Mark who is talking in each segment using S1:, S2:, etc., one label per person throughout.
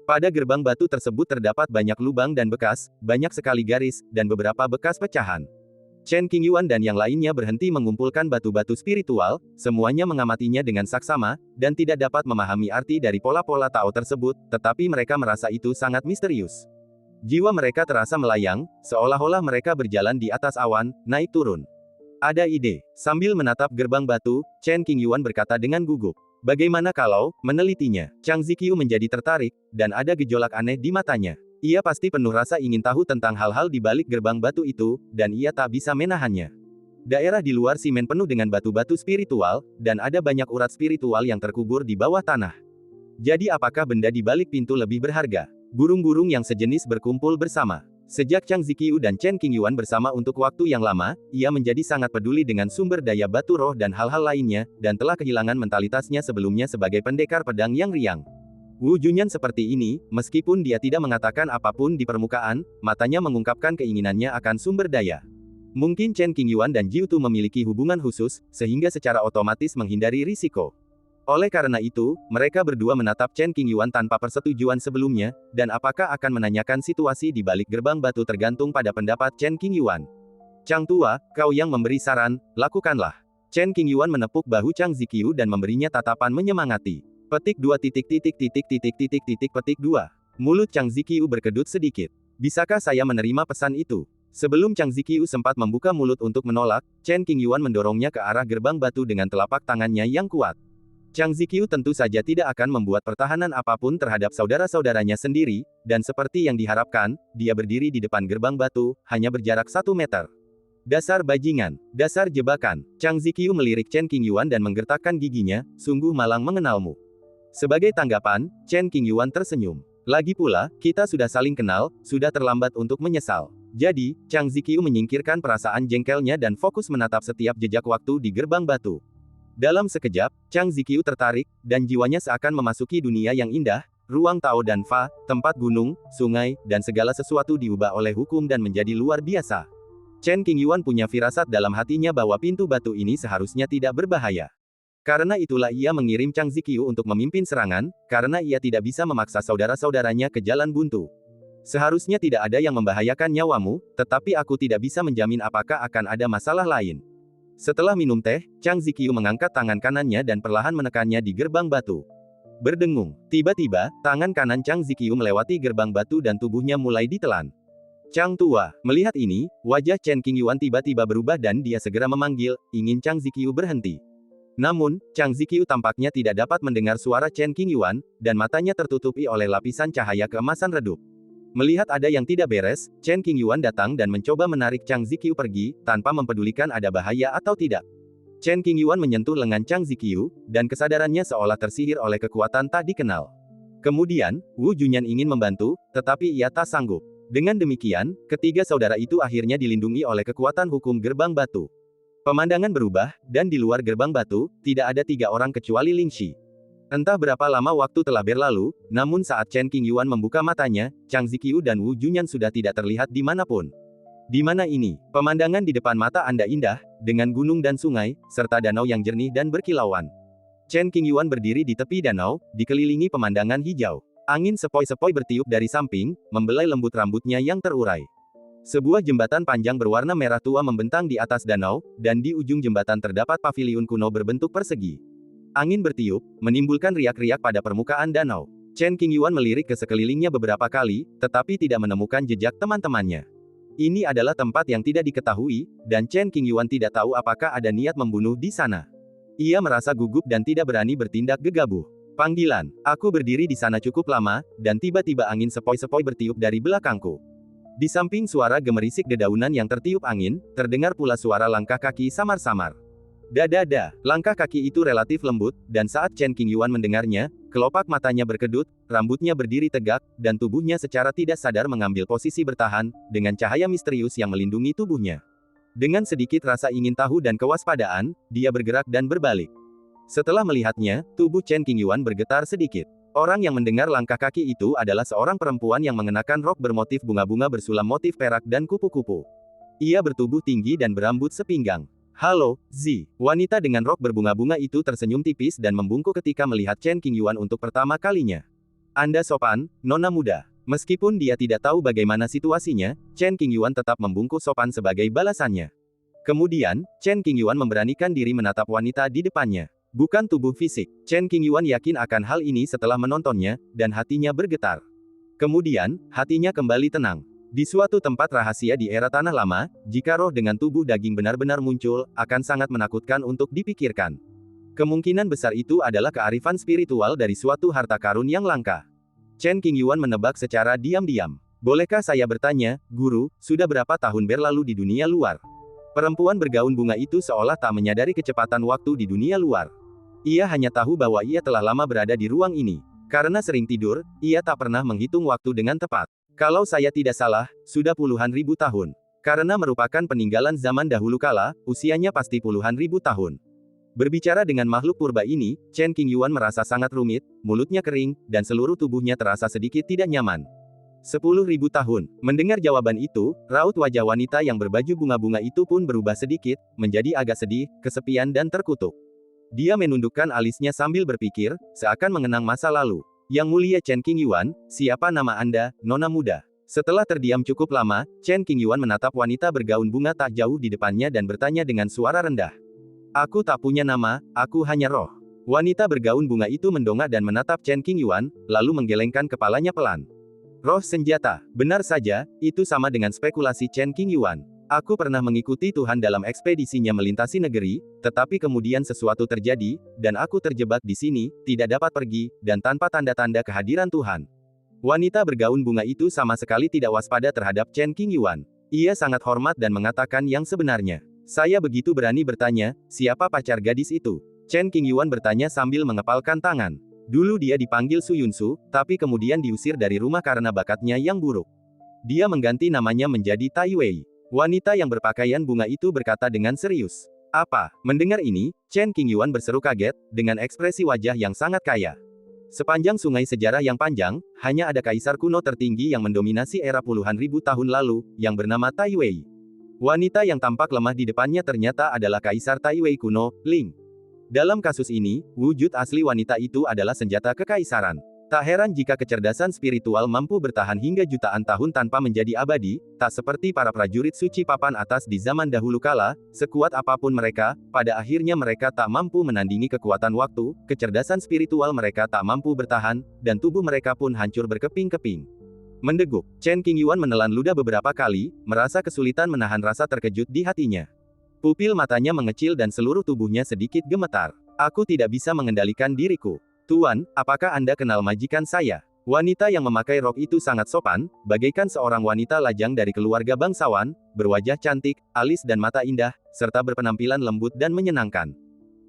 S1: Pada gerbang batu tersebut terdapat banyak lubang dan bekas, banyak sekali garis, dan beberapa bekas pecahan. Chen Qingyuan dan yang lainnya berhenti mengumpulkan batu-batu spiritual, semuanya mengamatinya dengan saksama, dan tidak dapat memahami arti dari pola-pola Tao tersebut, tetapi mereka merasa itu sangat misterius. Jiwa mereka terasa melayang, seolah-olah mereka berjalan di atas awan, naik turun. Ada ide. Sambil menatap gerbang batu, Chen Qingyuan berkata dengan gugup. Bagaimana kalau menelitinya? Chang Ziqiu menjadi tertarik, dan ada gejolak aneh di matanya. Ia pasti penuh rasa ingin tahu tentang hal-hal di balik gerbang batu itu, dan ia tak bisa menahannya. Daerah di luar simen penuh dengan batu-batu spiritual, dan ada banyak urat spiritual yang terkubur di bawah tanah. Jadi apakah benda di balik pintu lebih berharga? Burung-burung yang sejenis berkumpul bersama. Sejak Chang Ziqiu dan Chen Qingyuan bersama untuk waktu yang lama, ia menjadi sangat peduli dengan sumber daya batu roh dan hal-hal lainnya, dan telah kehilangan mentalitasnya sebelumnya sebagai pendekar pedang yang riang. Wu Junyan seperti ini, meskipun dia tidak mengatakan apapun di permukaan, matanya mengungkapkan keinginannya akan sumber daya. Mungkin Chen Qingyuan dan Jiu Tu memiliki hubungan khusus, sehingga secara otomatis menghindari risiko. Oleh karena itu, mereka berdua menatap Chen Qingyuan tanpa persetujuan sebelumnya, dan apakah akan menanyakan situasi di balik gerbang batu tergantung pada pendapat Chen Qingyuan. Chang Tua, kau yang memberi saran, lakukanlah. Chen Qingyuan menepuk bahu Chang Ziqiu dan memberinya tatapan menyemangati. Petik 2 petik 2. Mulut Chang Ziqiu berkedut sedikit. Bisakah saya menerima pesan itu? Sebelum Chang Ziqiu sempat membuka mulut untuk menolak, Chen Qingyuan mendorongnya ke arah gerbang batu dengan telapak tangannya yang kuat. Chang Ziqiu tentu saja tidak akan membuat pertahanan apapun terhadap saudara-saudaranya sendiri, dan seperti yang diharapkan, dia berdiri di depan gerbang batu, hanya berjarak 1 meter. Dasar bajingan, dasar jebakan. Chang Ziqiu melirik Chen Qingyuan dan menggertakkan giginya, sungguh malang mengenalmu. Sebagai tanggapan, Chen Qingyuan tersenyum. Lagi pula, kita sudah saling kenal, sudah terlambat untuk menyesal. Jadi, Chang Ziqiu menyingkirkan perasaan jengkelnya dan fokus menatap setiap jejak waktu di gerbang batu. Dalam sekejap, Chang Ziqiu tertarik, dan jiwanya seakan memasuki dunia yang indah, ruang Tao dan Fa, tempat gunung, sungai, dan segala sesuatu diubah oleh hukum dan menjadi luar biasa. Chen Qingyuan punya firasat dalam hatinya bahwa pintu batu ini seharusnya tidak berbahaya. Karena itulah ia mengirim Chang Ziqiu untuk memimpin serangan, karena ia tidak bisa memaksa saudara-saudaranya ke jalan buntu. Seharusnya tidak ada yang membahayakan nyawamu, tetapi aku tidak bisa menjamin apakah akan ada masalah lain. Setelah minum teh, Chang Ziqiu mengangkat tangan kanannya dan perlahan menekannya di gerbang batu. Berdengung. Tiba-tiba, tangan kanan Chang Ziqiu melewati gerbang batu dan tubuhnya mulai ditelan. Chang Tua, melihat ini, wajah Chen Qingyuan tiba-tiba berubah dan dia segera memanggil, ingin Chang Ziqiu berhenti. Namun, Chang Ziqiu tampaknya tidak dapat mendengar suara Chen Qingyuan, dan matanya tertutupi oleh lapisan cahaya keemasan redup. Melihat ada yang tidak beres, Chen Qingyuan datang dan mencoba menarik Chang Ziqiu pergi, tanpa mempedulikan ada bahaya atau tidak. Chen Qingyuan menyentuh lengan Chang Ziqiu, dan kesadarannya seolah tersihir oleh kekuatan tak dikenal. Kemudian, Wu Junyan ingin membantu, tetapi ia tak sanggup. Dengan demikian, ketiga saudara itu akhirnya dilindungi oleh kekuatan hukum gerbang batu. Pemandangan berubah, dan di luar gerbang batu, tidak ada 3 orang kecuali Ling Shi. Entah berapa lama waktu telah berlalu, namun saat Chen Qingyuan membuka matanya, Chang Ziqiu dan Wu Junyan sudah tidak terlihat dimanapun. Di mana ini? Pemandangan di depan mata Anda indah, dengan gunung dan sungai, serta danau yang jernih dan berkilauan. Chen Qingyuan berdiri di tepi danau, dikelilingi pemandangan hijau. Angin sepoi-sepoi bertiup dari samping, membelai lembut rambutnya yang terurai. Sebuah jembatan panjang berwarna merah tua membentang di atas danau, dan di ujung jembatan terdapat paviliun kuno berbentuk persegi. Angin bertiup, menimbulkan riak-riak pada permukaan danau. Chen Qingyuan melirik ke sekelilingnya beberapa kali, tetapi tidak menemukan jejak teman-temannya. Ini adalah tempat yang tidak diketahui, dan Chen Qingyuan tidak tahu apakah ada niat membunuh di sana. Ia merasa gugup dan tidak berani bertindak gegabah. Panggilan, aku berdiri di sana cukup lama, dan tiba-tiba angin sepoi-sepoi bertiup dari belakangku. Di samping suara gemerisik dedaunan yang tertiup angin, terdengar pula suara langkah kaki samar-samar. Dadada, langkah kaki itu relatif lembut, dan saat Chen Qingyuan mendengarnya, kelopak matanya berkedut, rambutnya berdiri tegak, dan tubuhnya secara tidak sadar mengambil posisi bertahan, dengan cahaya misterius yang melindungi tubuhnya. Dengan sedikit rasa ingin tahu dan kewaspadaan, dia bergerak dan berbalik. Setelah melihatnya, tubuh Chen Qingyuan bergetar sedikit. Orang yang mendengar langkah kaki itu adalah seorang perempuan yang mengenakan rok bermotif bunga-bunga bersulam motif perak dan kupu-kupu. Ia bertubuh tinggi dan berambut sepinggang. Halo, Zi. Wanita dengan rok berbunga-bunga itu tersenyum tipis dan membungkuk ketika melihat Chen Qingyuan untuk pertama kalinya. Anda sopan, nona muda. Meskipun dia tidak tahu bagaimana situasinya, Chen Qingyuan tetap membungkuk sopan sebagai balasannya. Kemudian, Chen Qingyuan memberanikan diri menatap wanita di depannya. Bukan tubuh fisik. Chen Qingyuan yakin akan hal ini setelah menontonnya, dan hatinya bergetar. Kemudian, hatinya kembali tenang. Di suatu tempat rahasia di era Tanah Lama, jika roh dengan tubuh daging benar-benar muncul, akan sangat menakutkan untuk dipikirkan. Kemungkinan besar itu adalah kearifan spiritual dari suatu harta karun yang langka. Chen Qingyuan menebak secara diam-diam. Bolehkah saya bertanya, Guru, sudah berapa tahun berlalu di dunia luar? Perempuan bergaun bunga itu seolah tak menyadari kecepatan waktu di dunia luar. Ia hanya tahu bahwa ia telah lama berada di ruang ini. Karena sering tidur, ia tak pernah menghitung waktu dengan tepat. Kalau saya tidak salah, sudah puluhan ribu tahun. Karena merupakan peninggalan zaman dahulu kala, usianya pasti puluhan ribu tahun. Berbicara dengan makhluk purba ini, Chen Qingyuan merasa sangat rumit, mulutnya kering, dan seluruh tubuhnya terasa sedikit tidak nyaman. 10.000 tahun. Mendengar jawaban itu, raut wajah wanita yang berbaju bunga-bunga itu pun berubah sedikit, menjadi agak sedih, kesepian dan terkutuk. Dia menundukkan alisnya sambil berpikir, seakan mengenang masa lalu. Yang mulia Chen Qingyuan, siapa nama Anda, nona muda? Setelah terdiam cukup lama, Chen Qingyuan menatap wanita bergaun bunga tak jauh di depannya dan bertanya dengan suara rendah. Aku tak punya nama, aku hanya roh. Wanita bergaun bunga itu mendongak dan menatap Chen Qingyuan, lalu menggelengkan kepalanya pelan. Roh senjata. Benar saja, itu sama dengan spekulasi Chen Qingyuan. Aku pernah mengikuti Tuhan dalam ekspedisinya melintasi negeri, tetapi kemudian sesuatu terjadi, dan aku terjebak di sini, tidak dapat pergi, dan tanpa tanda-tanda kehadiran Tuhan. Wanita bergaun bunga itu sama sekali tidak waspada terhadap Chen Qingyuan. Ia sangat hormat dan mengatakan yang sebenarnya. Saya begitu berani bertanya, siapa pacar gadis itu? Chen Qingyuan bertanya sambil mengepalkan tangan. Dulu dia dipanggil Su Yunsu, tapi kemudian diusir dari rumah karena bakatnya yang buruk. Dia mengganti namanya menjadi Tai Wei. Wanita yang berpakaian bunga itu berkata dengan serius. Apa? Mendengar ini, Chen Qingyuan berseru kaget, dengan ekspresi wajah yang sangat kaya. Sepanjang sungai sejarah yang panjang, hanya ada kaisar kuno tertinggi yang mendominasi era puluhan ribu tahun lalu, yang bernama Tai Wei. Wanita yang tampak lemah di depannya ternyata adalah kaisar Tai Wei kuno, Ling. Dalam kasus ini, wujud asli wanita itu adalah senjata kekaisaran. Tak heran jika kecerdasan spiritual mampu bertahan hingga jutaan tahun tanpa menjadi abadi, tak seperti para prajurit suci papan atas di zaman dahulu kala, sekuat apapun mereka, pada akhirnya mereka tak mampu menandingi kekuatan waktu, kecerdasan spiritual mereka tak mampu bertahan, dan tubuh mereka pun hancur berkeping-keping. Mendeguk, Chen Qingyuan menelan ludah beberapa kali, merasa kesulitan menahan rasa terkejut di hatinya. Pupil matanya mengecil dan seluruh tubuhnya sedikit gemetar. Aku tidak bisa mengendalikan diriku. Tuan, apakah Anda kenal majikan saya? Wanita yang memakai rok itu sangat sopan, bagaikan seorang wanita lajang dari keluarga bangsawan, berwajah cantik, alis dan mata indah, serta berpenampilan lembut dan menyenangkan.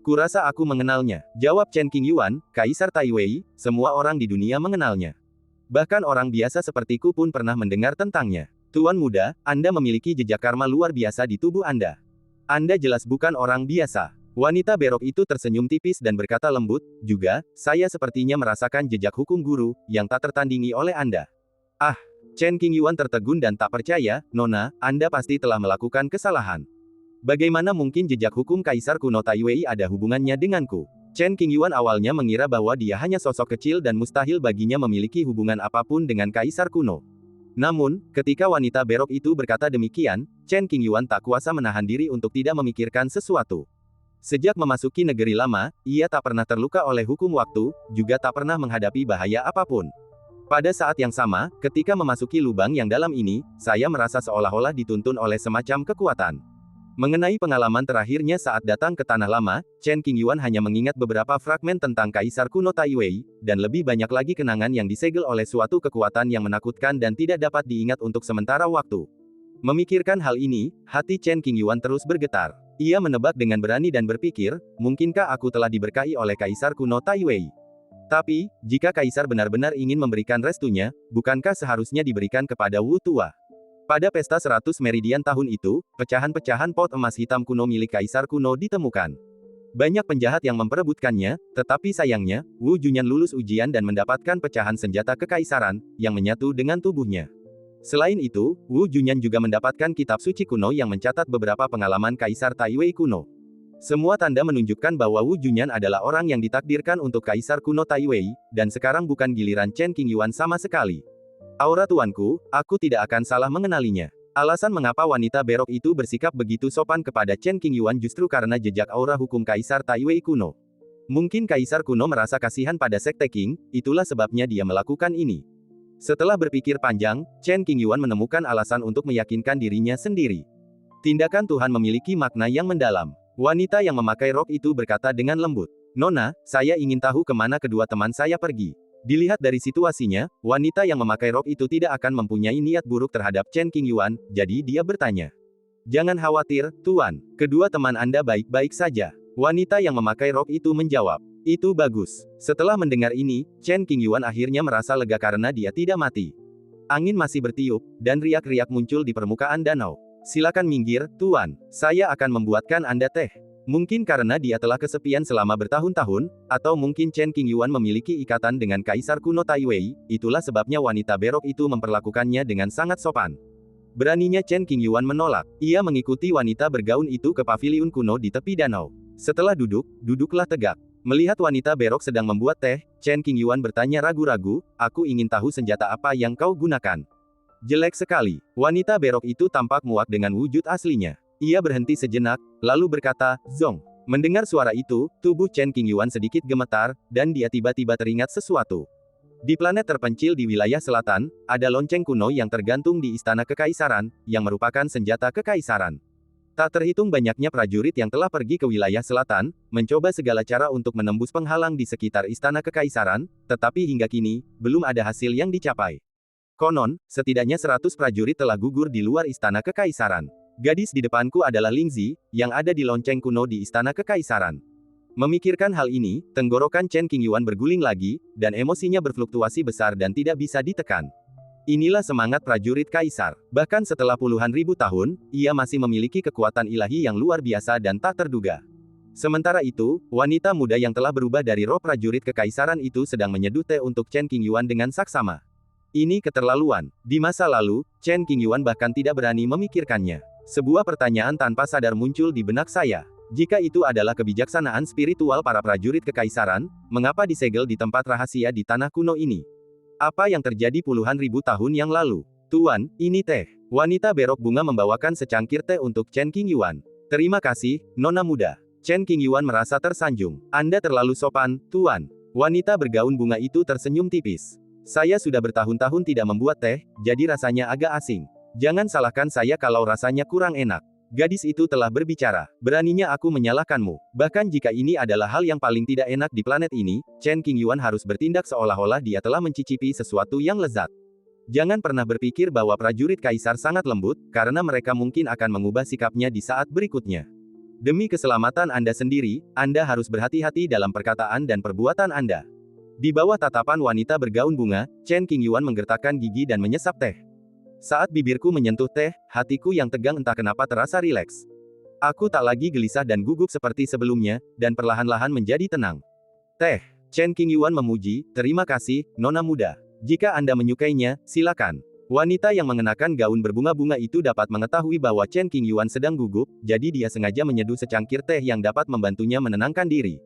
S1: Kurasa aku mengenalnya, jawab Chen Qingyuan, Kaisar Tai Wei, semua orang di dunia mengenalnya. Bahkan orang biasa sepertiku pun pernah mendengar tentangnya. Tuan muda, Anda memiliki jejak karma luar biasa di tubuh Anda. Anda jelas bukan orang biasa. Wanita berok itu tersenyum tipis dan berkata lembut, juga, saya sepertinya merasakan jejak hukum guru, yang tak tertandingi oleh Anda. Ah, Chen Qingyuan tertegun dan tak percaya, Nona, Anda pasti telah melakukan kesalahan. Bagaimana mungkin jejak hukum Kaisar kuno Tai Wei ada hubungannya denganku? Chen Qingyuan awalnya mengira bahwa dia hanya sosok kecil dan mustahil baginya memiliki hubungan apapun dengan Kaisar kuno. Namun, ketika wanita berok itu berkata demikian, Chen Qingyuan tak kuasa menahan diri untuk tidak memikirkan sesuatu. Sejak memasuki negeri lama, ia tak pernah terluka oleh hukum waktu, juga tak pernah menghadapi bahaya apapun. Pada saat yang sama, ketika memasuki lubang yang dalam ini, saya merasa seolah-olah dituntun oleh semacam kekuatan. Mengenai pengalaman terakhirnya saat datang ke Tanah Lama, Chen Qingyuan hanya mengingat beberapa fragmen tentang Kaisar kuno Tai Wei, dan lebih banyak lagi kenangan yang disegel oleh suatu kekuatan yang menakutkan dan tidak dapat diingat untuk sementara waktu. Memikirkan hal ini, hati Chen Qingyuan terus bergetar. Ia menebak dengan berani dan berpikir, mungkinkah aku telah diberkahi oleh Kaisar kuno Tai Wei? Tapi, jika Kaisar benar-benar ingin memberikan restunya, bukankah seharusnya diberikan kepada Wu Tua? Pada pesta 100 meridian tahun itu, pecahan-pecahan pot emas hitam kuno milik Kaisar kuno ditemukan. Banyak penjahat yang memperebutkannya, tetapi sayangnya, Wu Junyan lulus ujian dan mendapatkan pecahan senjata kekaisaran, yang menyatu dengan tubuhnya. Selain itu, Wu Junyan juga mendapatkan kitab suci kuno yang mencatat beberapa pengalaman Kaisar Tai Wei kuno. Semua tanda menunjukkan bahwa Wu Junyan adalah orang yang ditakdirkan untuk Kaisar kuno Taiwei, dan sekarang bukan giliran Chen Qingyuan sama sekali. Aura tuanku, aku tidak akan salah mengenalinya. Alasan mengapa wanita berok itu bersikap begitu sopan kepada Chen Qingyuan justru karena jejak aura hukum Kaisar Taiwei kuno. Mungkin Kaisar kuno merasa kasihan pada Sekte Qing, itulah sebabnya dia melakukan ini. Setelah berpikir panjang, Chen Qingyuan menemukan alasan untuk meyakinkan dirinya sendiri. Tindakan Tuhan memiliki makna yang mendalam. Wanita yang memakai rok itu berkata dengan lembut, "Nona, saya ingin tahu kemana kedua teman saya pergi." Dilihat dari situasinya, wanita yang memakai rok itu tidak akan mempunyai niat buruk terhadap Chen Qingyuan, jadi dia bertanya. "Jangan khawatir, Tuan. Kedua teman Anda baik-baik saja." Wanita yang memakai rok itu menjawab, "Itu bagus." Setelah mendengar ini, Chen Qingyuan akhirnya merasa lega karena dia tidak mati. Angin masih bertiup, dan riak-riak muncul di permukaan danau. "Silakan minggir, Tuan. Saya akan membuatkan Anda teh." Mungkin karena dia telah kesepian selama bertahun-tahun, atau mungkin Chen Qingyuan memiliki ikatan dengan Kaisar kuno Taiwei, itulah sebabnya wanita berok itu memperlakukannya dengan sangat sopan. Beraninya Chen Qingyuan menolak. Ia mengikuti wanita bergaun itu ke paviliun kuno di tepi danau. Setelah duduklah tegak. Melihat wanita berok sedang membuat teh, Chen Qingyuan bertanya ragu-ragu, "Aku ingin tahu senjata apa yang kau gunakan." Jelek sekali. Wanita berok itu tampak muak dengan wujud aslinya. Ia berhenti sejenak, lalu berkata, "Zong." Mendengar suara itu, tubuh Chen Qingyuan sedikit gemetar, dan dia tiba-tiba teringat sesuatu. Di planet terpencil di wilayah selatan, ada lonceng kuno yang tergantung di Istana Kekaisaran, yang merupakan senjata kekaisaran. Tak terhitung banyaknya prajurit yang telah pergi ke wilayah selatan, mencoba segala cara untuk menembus penghalang di sekitar Istana Kekaisaran, tetapi hingga kini, belum ada hasil yang dicapai. Konon, setidaknya 100 prajurit telah gugur di luar Istana Kekaisaran. Gadis di depanku adalah Lingzi, yang ada di lonceng kuno di Istana Kekaisaran. Memikirkan hal ini, tenggorokan Chen Qingyuan berguling lagi, dan emosinya berfluktuasi besar dan tidak bisa ditekan. Inilah semangat prajurit kaisar. Bahkan setelah puluhan ribu tahun, ia masih memiliki kekuatan ilahi yang luar biasa dan tak terduga. Sementara itu, wanita muda yang telah berubah dari roh prajurit kekaisaran itu sedang menyeduh teh untuk Chen Qingyuan dengan saksama. Ini keterlaluan. Di masa lalu, Chen Qingyuan bahkan tidak berani memikirkannya. Sebuah pertanyaan tanpa sadar muncul di benak saya. Jika itu adalah kebijaksanaan spiritual para prajurit kekaisaran, mengapa disegel di tempat rahasia di tanah kuno ini? Apa yang terjadi puluhan ribu tahun yang lalu? "Tuan, ini teh." Wanita berok bunga membawakan secangkir teh untuk Chen Qingyuan. "Terima kasih, Nona muda." Chen Qingyuan merasa tersanjung. "Anda terlalu sopan, Tuan." Wanita bergaun bunga itu tersenyum tipis. "Saya sudah bertahun-tahun tidak membuat teh, jadi rasanya agak asing. Jangan salahkan saya kalau rasanya kurang enak." Gadis itu telah berbicara. "Beraninya aku menyalahkanmu. Bahkan jika ini adalah hal yang paling tidak enak di planet ini, Chen Qingyuan harus bertindak seolah-olah dia telah mencicipi sesuatu yang lezat. Jangan pernah berpikir bahwa prajurit kaisar sangat lembut, karena mereka mungkin akan mengubah sikapnya di saat berikutnya. Demi keselamatan Anda sendiri, Anda harus berhati-hati dalam perkataan dan perbuatan Anda." Di bawah tatapan wanita bergaun bunga, Chen Qingyuan menggertakkan gigi dan menyesap teh. "Saat bibirku menyentuh teh, hatiku yang tegang entah kenapa terasa rileks. Aku tak lagi gelisah dan gugup seperti sebelumnya, dan perlahan-lahan menjadi tenang." "Teh." Chen Qingyuan memuji, "Terima kasih, Nona muda. Jika Anda menyukainya, silakan." Wanita yang mengenakan gaun berbunga-bunga itu dapat mengetahui bahwa Chen Qingyuan sedang gugup, jadi dia sengaja menyeduh secangkir teh yang dapat membantunya menenangkan diri.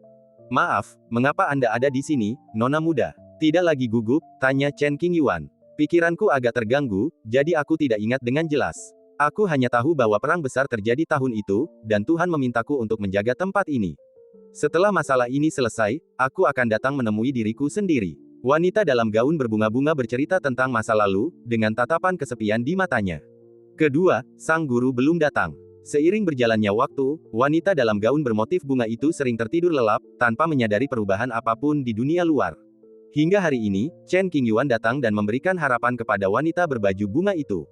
S1: "Maaf, mengapa Anda ada di sini, Nona muda?" "Tidak lagi gugup?" tanya Chen Qingyuan. "Pikiranku agak terganggu, jadi aku tidak ingat dengan jelas. Aku hanya tahu bahwa perang besar terjadi tahun itu, dan Tuhan memintaku untuk menjaga tempat ini. Setelah masalah ini selesai, aku akan datang menemui diriku sendiri." Wanita dalam gaun berbunga-bunga bercerita tentang masa lalu, dengan tatapan kesepian di matanya. Kedua, sang guru belum datang. Seiring berjalannya waktu, wanita dalam gaun bermotif bunga itu sering tertidur lelap, tanpa menyadari perubahan apapun di dunia luar. Hingga hari ini, Chen Qingyuan datang dan memberikan harapan kepada wanita berbaju bunga itu.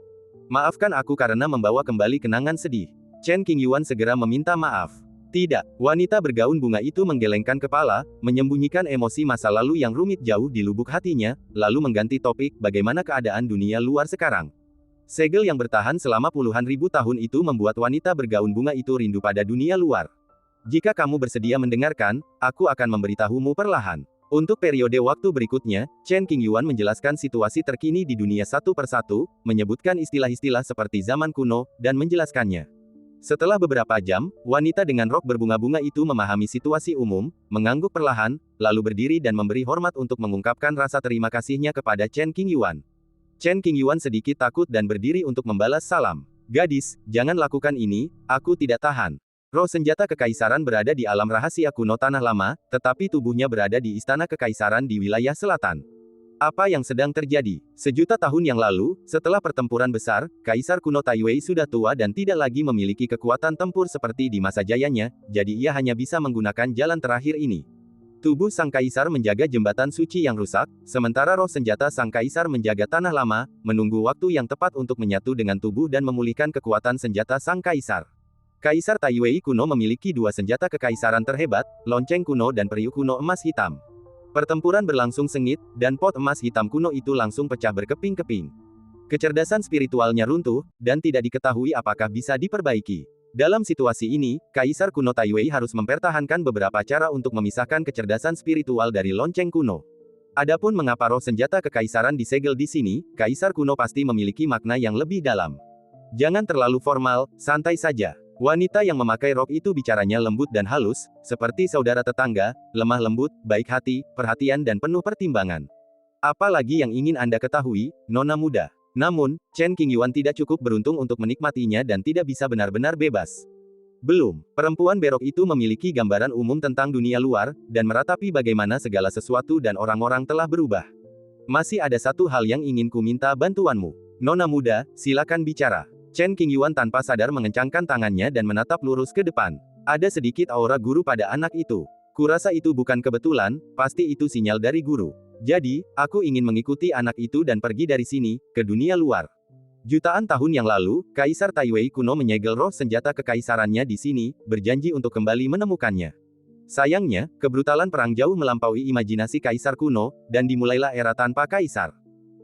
S1: "Maafkan aku karena membawa kembali kenangan sedih." Chen Qingyuan segera meminta maaf. "Tidak." Wanita bergaun bunga itu menggelengkan kepala, menyembunyikan emosi masa lalu yang rumit jauh di lubuk hatinya, lalu mengganti topik, "Bagaimana keadaan dunia luar sekarang?" Segel yang bertahan selama puluhan ribu tahun itu membuat wanita bergaun bunga itu rindu pada dunia luar. "Jika kamu bersedia mendengarkan, aku akan memberitahumu perlahan." Untuk periode waktu berikutnya, Chen Qingyuan menjelaskan situasi terkini di dunia satu persatu, menyebutkan istilah-istilah seperti zaman kuno, dan menjelaskannya. Setelah beberapa jam, wanita dengan rok berbunga-bunga itu memahami situasi umum, mengangguk perlahan, lalu berdiri dan memberi hormat untuk mengungkapkan rasa terima kasihnya kepada Chen Qingyuan. Chen Qingyuan sedikit takut dan berdiri untuk membalas salam. Gadis, jangan lakukan ini, aku tidak tahan. Roh senjata kekaisaran berada di alam rahasia kuno Tanah Lama, tetapi tubuhnya berada di istana kekaisaran di wilayah selatan. Apa yang sedang terjadi? Sejuta tahun yang lalu, setelah pertempuran besar, Kaisar kuno Taiwei sudah tua dan tidak lagi memiliki kekuatan tempur seperti di masa jayanya, jadi ia hanya bisa menggunakan jalan terakhir ini. Tubuh sang kaisar menjaga jembatan suci yang rusak, sementara roh senjata sang kaisar menjaga Tanah Lama, menunggu waktu yang tepat untuk menyatu dengan tubuh dan memulihkan kekuatan senjata sang kaisar. Kaisar Taiwei kuno memiliki dua senjata kekaisaran terhebat, lonceng kuno dan periuk kuno emas hitam. Pertempuran berlangsung sengit, dan pot emas hitam kuno itu langsung pecah berkeping-keping. Kecerdasan spiritualnya runtuh, dan tidak diketahui apakah bisa diperbaiki. Dalam situasi ini, Kaisar kuno Taiwei harus mempertahankan beberapa cara untuk memisahkan kecerdasan spiritual dari lonceng kuno. Adapun mengapa roh senjata kekaisaran disegel di sini, Kaisar kuno pasti memiliki makna yang lebih dalam. Jangan terlalu formal, santai saja. Wanita yang memakai rok itu bicaranya lembut dan halus, seperti saudara tetangga, lemah lembut, baik hati, perhatian dan penuh pertimbangan. Apa lagi yang ingin Anda ketahui, nona muda? Namun, Chen Qingyuan tidak cukup beruntung untuk menikmatinya dan tidak bisa benar-benar bebas. Belum, perempuan berok itu memiliki gambaran umum tentang dunia luar, dan meratapi bagaimana segala sesuatu dan orang-orang telah berubah. Masih ada satu hal yang ingin ku minta bantuanmu. Nona muda, silakan bicara. Chen Qingyuan tanpa sadar mengencangkan tangannya dan menatap lurus ke depan. Ada sedikit aura guru pada anak itu. Kurasa itu bukan kebetulan, pasti itu sinyal dari guru. Jadi, aku ingin mengikuti anak itu dan pergi dari sini, ke dunia luar. Jutaan tahun yang lalu, Kaisar Taiwei kuno menyegel roh senjata kekaisarannya di sini, berjanji untuk kembali menemukannya. Sayangnya, kebrutalan perang jauh melampaui imajinasi Kaisar kuno, dan dimulailah era tanpa Kaisar.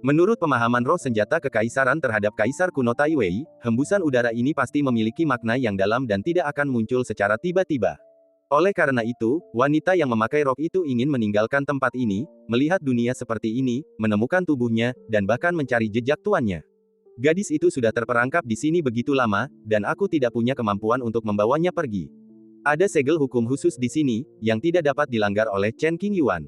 S1: Menurut pemahaman roh senjata kekaisaran terhadap Kaisar kuno Taiwei, hembusan udara ini pasti memiliki makna yang dalam dan tidak akan muncul secara tiba-tiba. Oleh karena itu, wanita yang memakai rok itu ingin meninggalkan tempat ini, melihat dunia seperti ini, menemukan tubuhnya, dan bahkan mencari jejak tuannya. Gadis itu sudah terperangkap di sini begitu lama, dan aku tidak punya kemampuan untuk membawanya pergi. Ada segel hukum khusus di sini, yang tidak dapat dilanggar oleh Chen Qingyuan.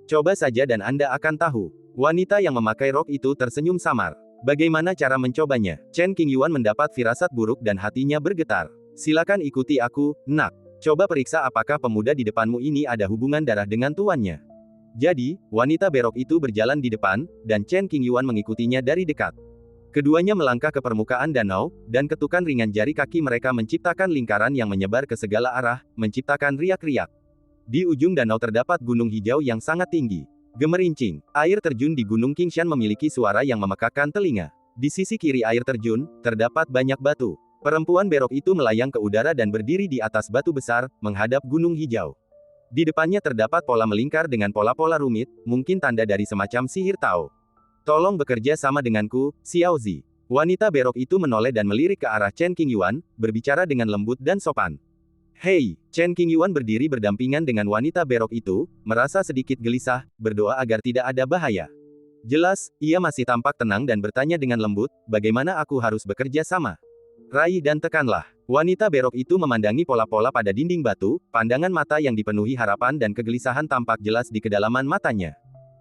S1: Coba saja dan Anda akan tahu. Wanita yang memakai rok itu tersenyum samar. Bagaimana cara mencobanya? Chen Qingyuan mendapat firasat buruk dan hatinya bergetar. Silakan ikuti aku, nak. Coba periksa apakah pemuda di depanmu ini ada hubungan darah dengan tuannya. Jadi, wanita berok itu berjalan di depan, dan Chen Qingyuan mengikutinya dari dekat. Keduanya melangkah ke permukaan danau, dan ketukan ringan jari kaki mereka menciptakan lingkaran yang menyebar ke segala arah, menciptakan riak-riak. Di ujung danau terdapat gunung hijau yang sangat tinggi. Gemerincing, air terjun di Gunung Qingshan memiliki suara yang memekakkan telinga. Di sisi kiri air terjun, terdapat banyak batu. Perempuan berok itu melayang ke udara dan berdiri di atas batu besar, menghadap gunung hijau. Di depannya terdapat pola melingkar dengan pola-pola rumit, mungkin tanda dari semacam sihir Tao. Tolong bekerja sama denganku, Xiao Zi. Wanita berok itu menoleh dan melirik ke arah Chen Qingyuan, berbicara dengan lembut dan sopan. Hei, Chen Qingyuan berdiri berdampingan dengan wanita berok itu, merasa sedikit gelisah, berdoa agar tidak ada bahaya. Jelas, ia masih tampak tenang dan bertanya dengan lembut, bagaimana aku harus bekerja sama? Raih dan tekanlah. Wanita berok itu memandangi pola-pola pada dinding batu, pandangan mata yang dipenuhi harapan dan kegelisahan tampak jelas di kedalaman matanya.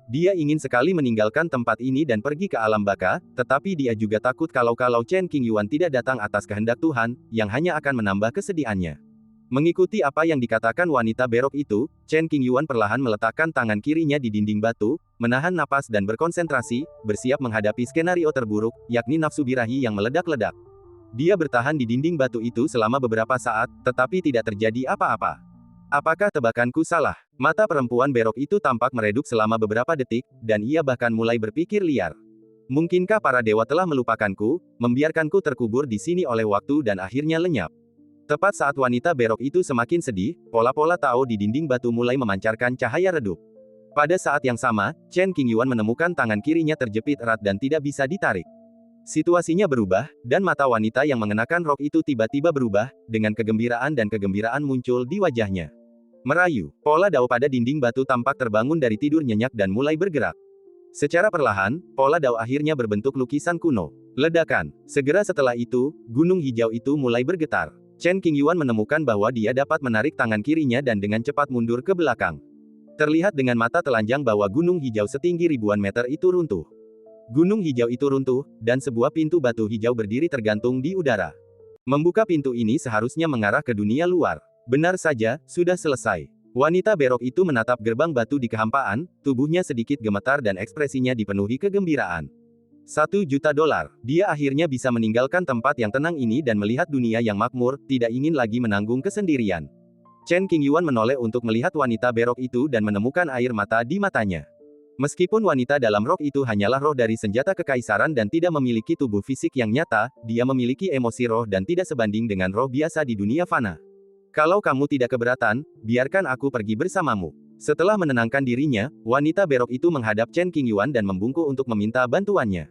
S1: Dia ingin sekali meninggalkan tempat ini dan pergi ke alam baka, tetapi dia juga takut kalau Chen Qingyuan tidak datang atas kehendak Tuhan, yang hanya akan menambah kesedihannya. Mengikuti apa yang dikatakan wanita berok itu, Chen Qingyuan perlahan meletakkan tangan kirinya di dinding batu, menahan napas dan berkonsentrasi, bersiap menghadapi skenario terburuk, yakni nafsu birahi yang meledak-ledak. Dia bertahan di dinding batu itu selama beberapa saat, tetapi tidak terjadi apa-apa. Apakah tebakanku salah? Mata perempuan berok itu tampak meredup selama beberapa detik, dan ia bahkan mulai berpikir liar. Mungkinkah para dewa telah melupakanku, membiarkanku terkubur di sini oleh waktu dan akhirnya lenyap? Tepat saat wanita berok itu semakin sedih, pola-pola Tao di dinding batu mulai memancarkan cahaya redup. Pada saat yang sama, Chen Qingyuan menemukan tangan kirinya terjepit erat dan tidak bisa ditarik. Situasinya berubah, dan mata wanita yang mengenakan rok itu tiba-tiba berubah, dengan kegembiraan dan kegembiraan muncul di wajahnya. Merayu, pola Dao pada dinding batu tampak terbangun dari tidur nyenyak dan mulai bergerak. Secara perlahan, pola Dao akhirnya berbentuk lukisan kuno. Ledakan. Segera setelah itu, gunung hijau itu mulai bergetar. Chen Qingyuan menemukan bahwa dia dapat menarik tangan kirinya dan dengan cepat mundur ke belakang. Terlihat dengan mata telanjang bahwa gunung hijau setinggi ribuan meter itu runtuh. Gunung hijau itu runtuh, dan sebuah pintu batu hijau berdiri tergantung di udara. Membuka pintu ini seharusnya mengarah ke dunia luar. Benar saja, sudah selesai. Wanita berok itu menatap gerbang batu di kehampaan, tubuhnya sedikit gemetar dan ekspresinya dipenuhi kegembiraan. $1 juta. Dia akhirnya bisa meninggalkan tempat yang tenang ini dan melihat dunia yang makmur, tidak ingin lagi menanggung kesendirian. Chen Qingyuan menoleh untuk melihat wanita berok itu dan menemukan air mata di matanya. Meskipun wanita dalam rok itu hanyalah roh dari senjata kekaisaran dan tidak memiliki tubuh fisik yang nyata, dia memiliki emosi roh dan tidak sebanding dengan roh biasa di dunia fana. Kalau kamu tidak keberatan, biarkan aku pergi bersamamu. Setelah menenangkan dirinya, wanita berok itu menghadap Chen Qingyuan dan membungkuk untuk meminta bantuannya.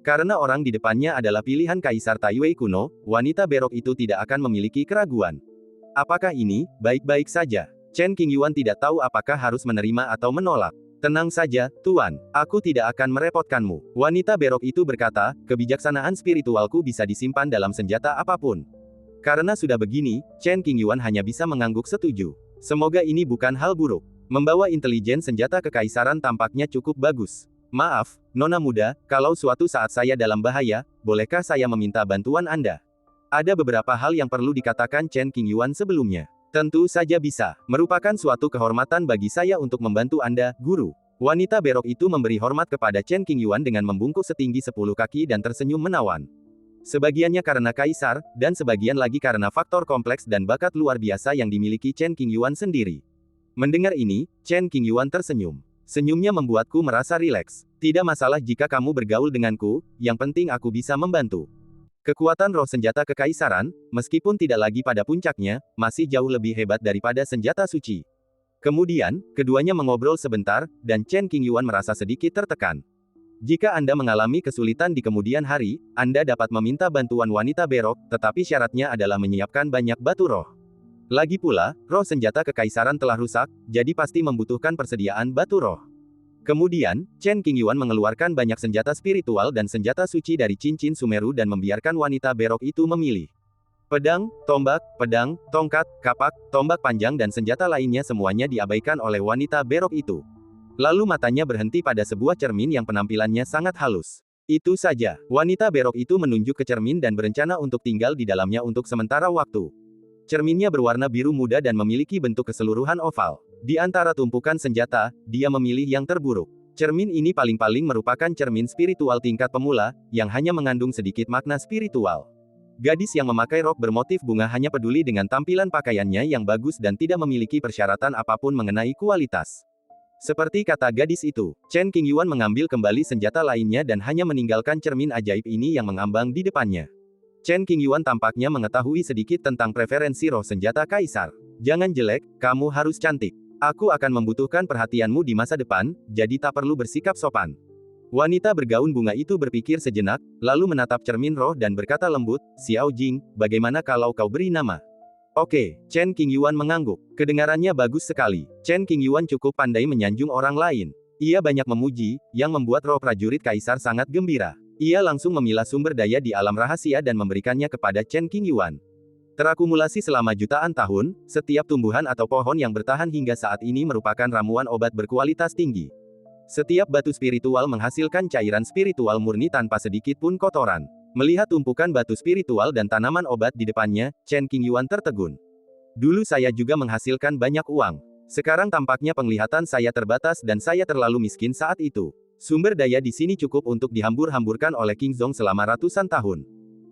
S1: Karena orang di depannya adalah pilihan Kaisar Taiwei kuno, wanita berok itu tidak akan memiliki keraguan. Apakah ini baik-baik saja? Chen Qingyuan tidak tahu apakah harus menerima atau menolak. Tenang saja, Tuan. Aku tidak akan merepotkanmu. Wanita berok itu berkata, kebijaksanaan spiritualku bisa disimpan dalam senjata apapun. Karena sudah begini, Chen Qingyuan hanya bisa mengangguk setuju. Semoga ini bukan hal buruk. Membawa intelijen senjata kekaisaran tampaknya cukup bagus. Maaf, Nona muda, kalau suatu saat saya dalam bahaya, bolehkah saya meminta bantuan Anda? Ada beberapa hal yang perlu dikatakan Chen Qingyuan sebelumnya. Tentu saja bisa. Merupakan suatu kehormatan bagi saya untuk membantu Anda, Guru. Wanita berok itu memberi hormat kepada Chen Qingyuan dengan membungkuk setinggi 10 kaki dan tersenyum menawan. Sebagiannya karena kaisar, dan sebagian lagi karena faktor kompleks dan bakat luar biasa yang dimiliki Chen Qingyuan sendiri. Mendengar ini, Chen Qingyuan tersenyum. Senyumnya membuatku merasa rileks. Tidak masalah jika kamu bergaul denganku, yang penting aku bisa membantu. Kekuatan roh senjata kekaisaran, meskipun tidak lagi pada puncaknya, masih jauh lebih hebat daripada senjata suci. Kemudian, keduanya mengobrol sebentar, dan Chen Qingyuan merasa sedikit tertekan. Jika Anda mengalami kesulitan di kemudian hari, Anda dapat meminta bantuan wanita berok, tetapi syaratnya adalah menyiapkan banyak batu roh. Lagi pula, roh senjata kekaisaran telah rusak, jadi pasti membutuhkan persediaan batu roh. Kemudian, Chen Qingyuan mengeluarkan banyak senjata spiritual dan senjata suci dari cincin Sumeru dan membiarkan wanita berok itu memilih. Pedang, tongkat, kapak, tombak panjang dan senjata lainnya semuanya diabaikan oleh wanita berok itu. Lalu matanya berhenti pada sebuah cermin yang penampilannya sangat halus. Itu saja, wanita berok itu menunjuk ke cermin dan berencana untuk tinggal di dalamnya untuk sementara waktu. Cerminnya berwarna biru muda dan memiliki bentuk keseluruhan oval. Di antara tumpukan senjata, dia memilih yang terburuk. Cermin ini paling-paling merupakan cermin spiritual tingkat pemula, yang hanya mengandung sedikit makna spiritual. Gadis yang memakai rok bermotif bunga hanya peduli dengan tampilan pakaiannya yang bagus dan tidak memiliki persyaratan apapun mengenai kualitas. Seperti kata gadis itu, Chen Qingyuan mengambil kembali senjata lainnya dan hanya meninggalkan cermin ajaib ini yang mengambang di depannya. Chen Qingyuan tampaknya mengetahui sedikit tentang preferensi roh senjata kaisar. Jangan jelek, kamu harus cantik. Aku akan membutuhkan perhatianmu di masa depan, jadi tak perlu bersikap sopan. Wanita bergaun bunga itu berpikir sejenak, lalu menatap cermin roh dan berkata lembut, Xiao Jing, bagaimana kalau kau beri nama? Oke, Chen Qingyuan mengangguk. Kedengarannya bagus sekali. Chen Qingyuan cukup pandai menyanjung orang lain. Ia banyak memuji, yang membuat roh prajurit kaisar sangat gembira. Ia langsung memilah sumber daya di alam rahasia dan memberikannya kepada Chen Qingyuan. Terakumulasi selama jutaan tahun, setiap tumbuhan atau pohon yang bertahan hingga saat ini merupakan ramuan obat berkualitas tinggi. Setiap batu spiritual menghasilkan cairan spiritual murni tanpa sedikit pun kotoran. Melihat tumpukan batu spiritual dan tanaman obat di depannya, Chen Qingyuan tertegun. Dulu saya juga menghasilkan banyak uang. Sekarang tampaknya penglihatan saya terbatas dan saya terlalu miskin saat itu. Sumber daya di sini cukup untuk dihambur-hamburkan oleh King Zong selama ratusan tahun.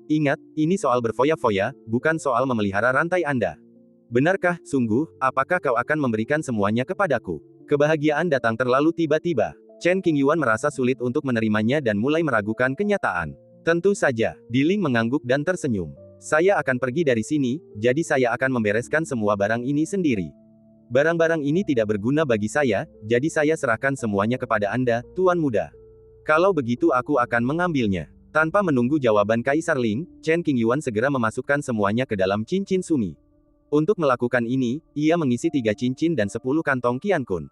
S1: Ingat, ini soal berfoya-foya, bukan soal memelihara rantai Anda. Benarkah, sungguh, apakah kau akan memberikan semuanya kepadaku? Kebahagiaan datang terlalu tiba-tiba. Chen Qingyuan merasa sulit untuk menerimanya dan mulai meragukan kenyataan. Tentu saja, Diling mengangguk dan tersenyum. Saya akan pergi dari sini, jadi saya akan membereskan semua barang ini sendiri. Barang-barang ini tidak berguna bagi saya, jadi saya serahkan semuanya kepada Anda, Tuan Muda. Kalau begitu aku akan mengambilnya. Tanpa menunggu jawaban Kaisar Ling, Chen Qingyuan segera memasukkan semuanya ke dalam cincin sumi. Untuk melakukan ini, ia mengisi 3 cincin dan 10 kantong Qiankun.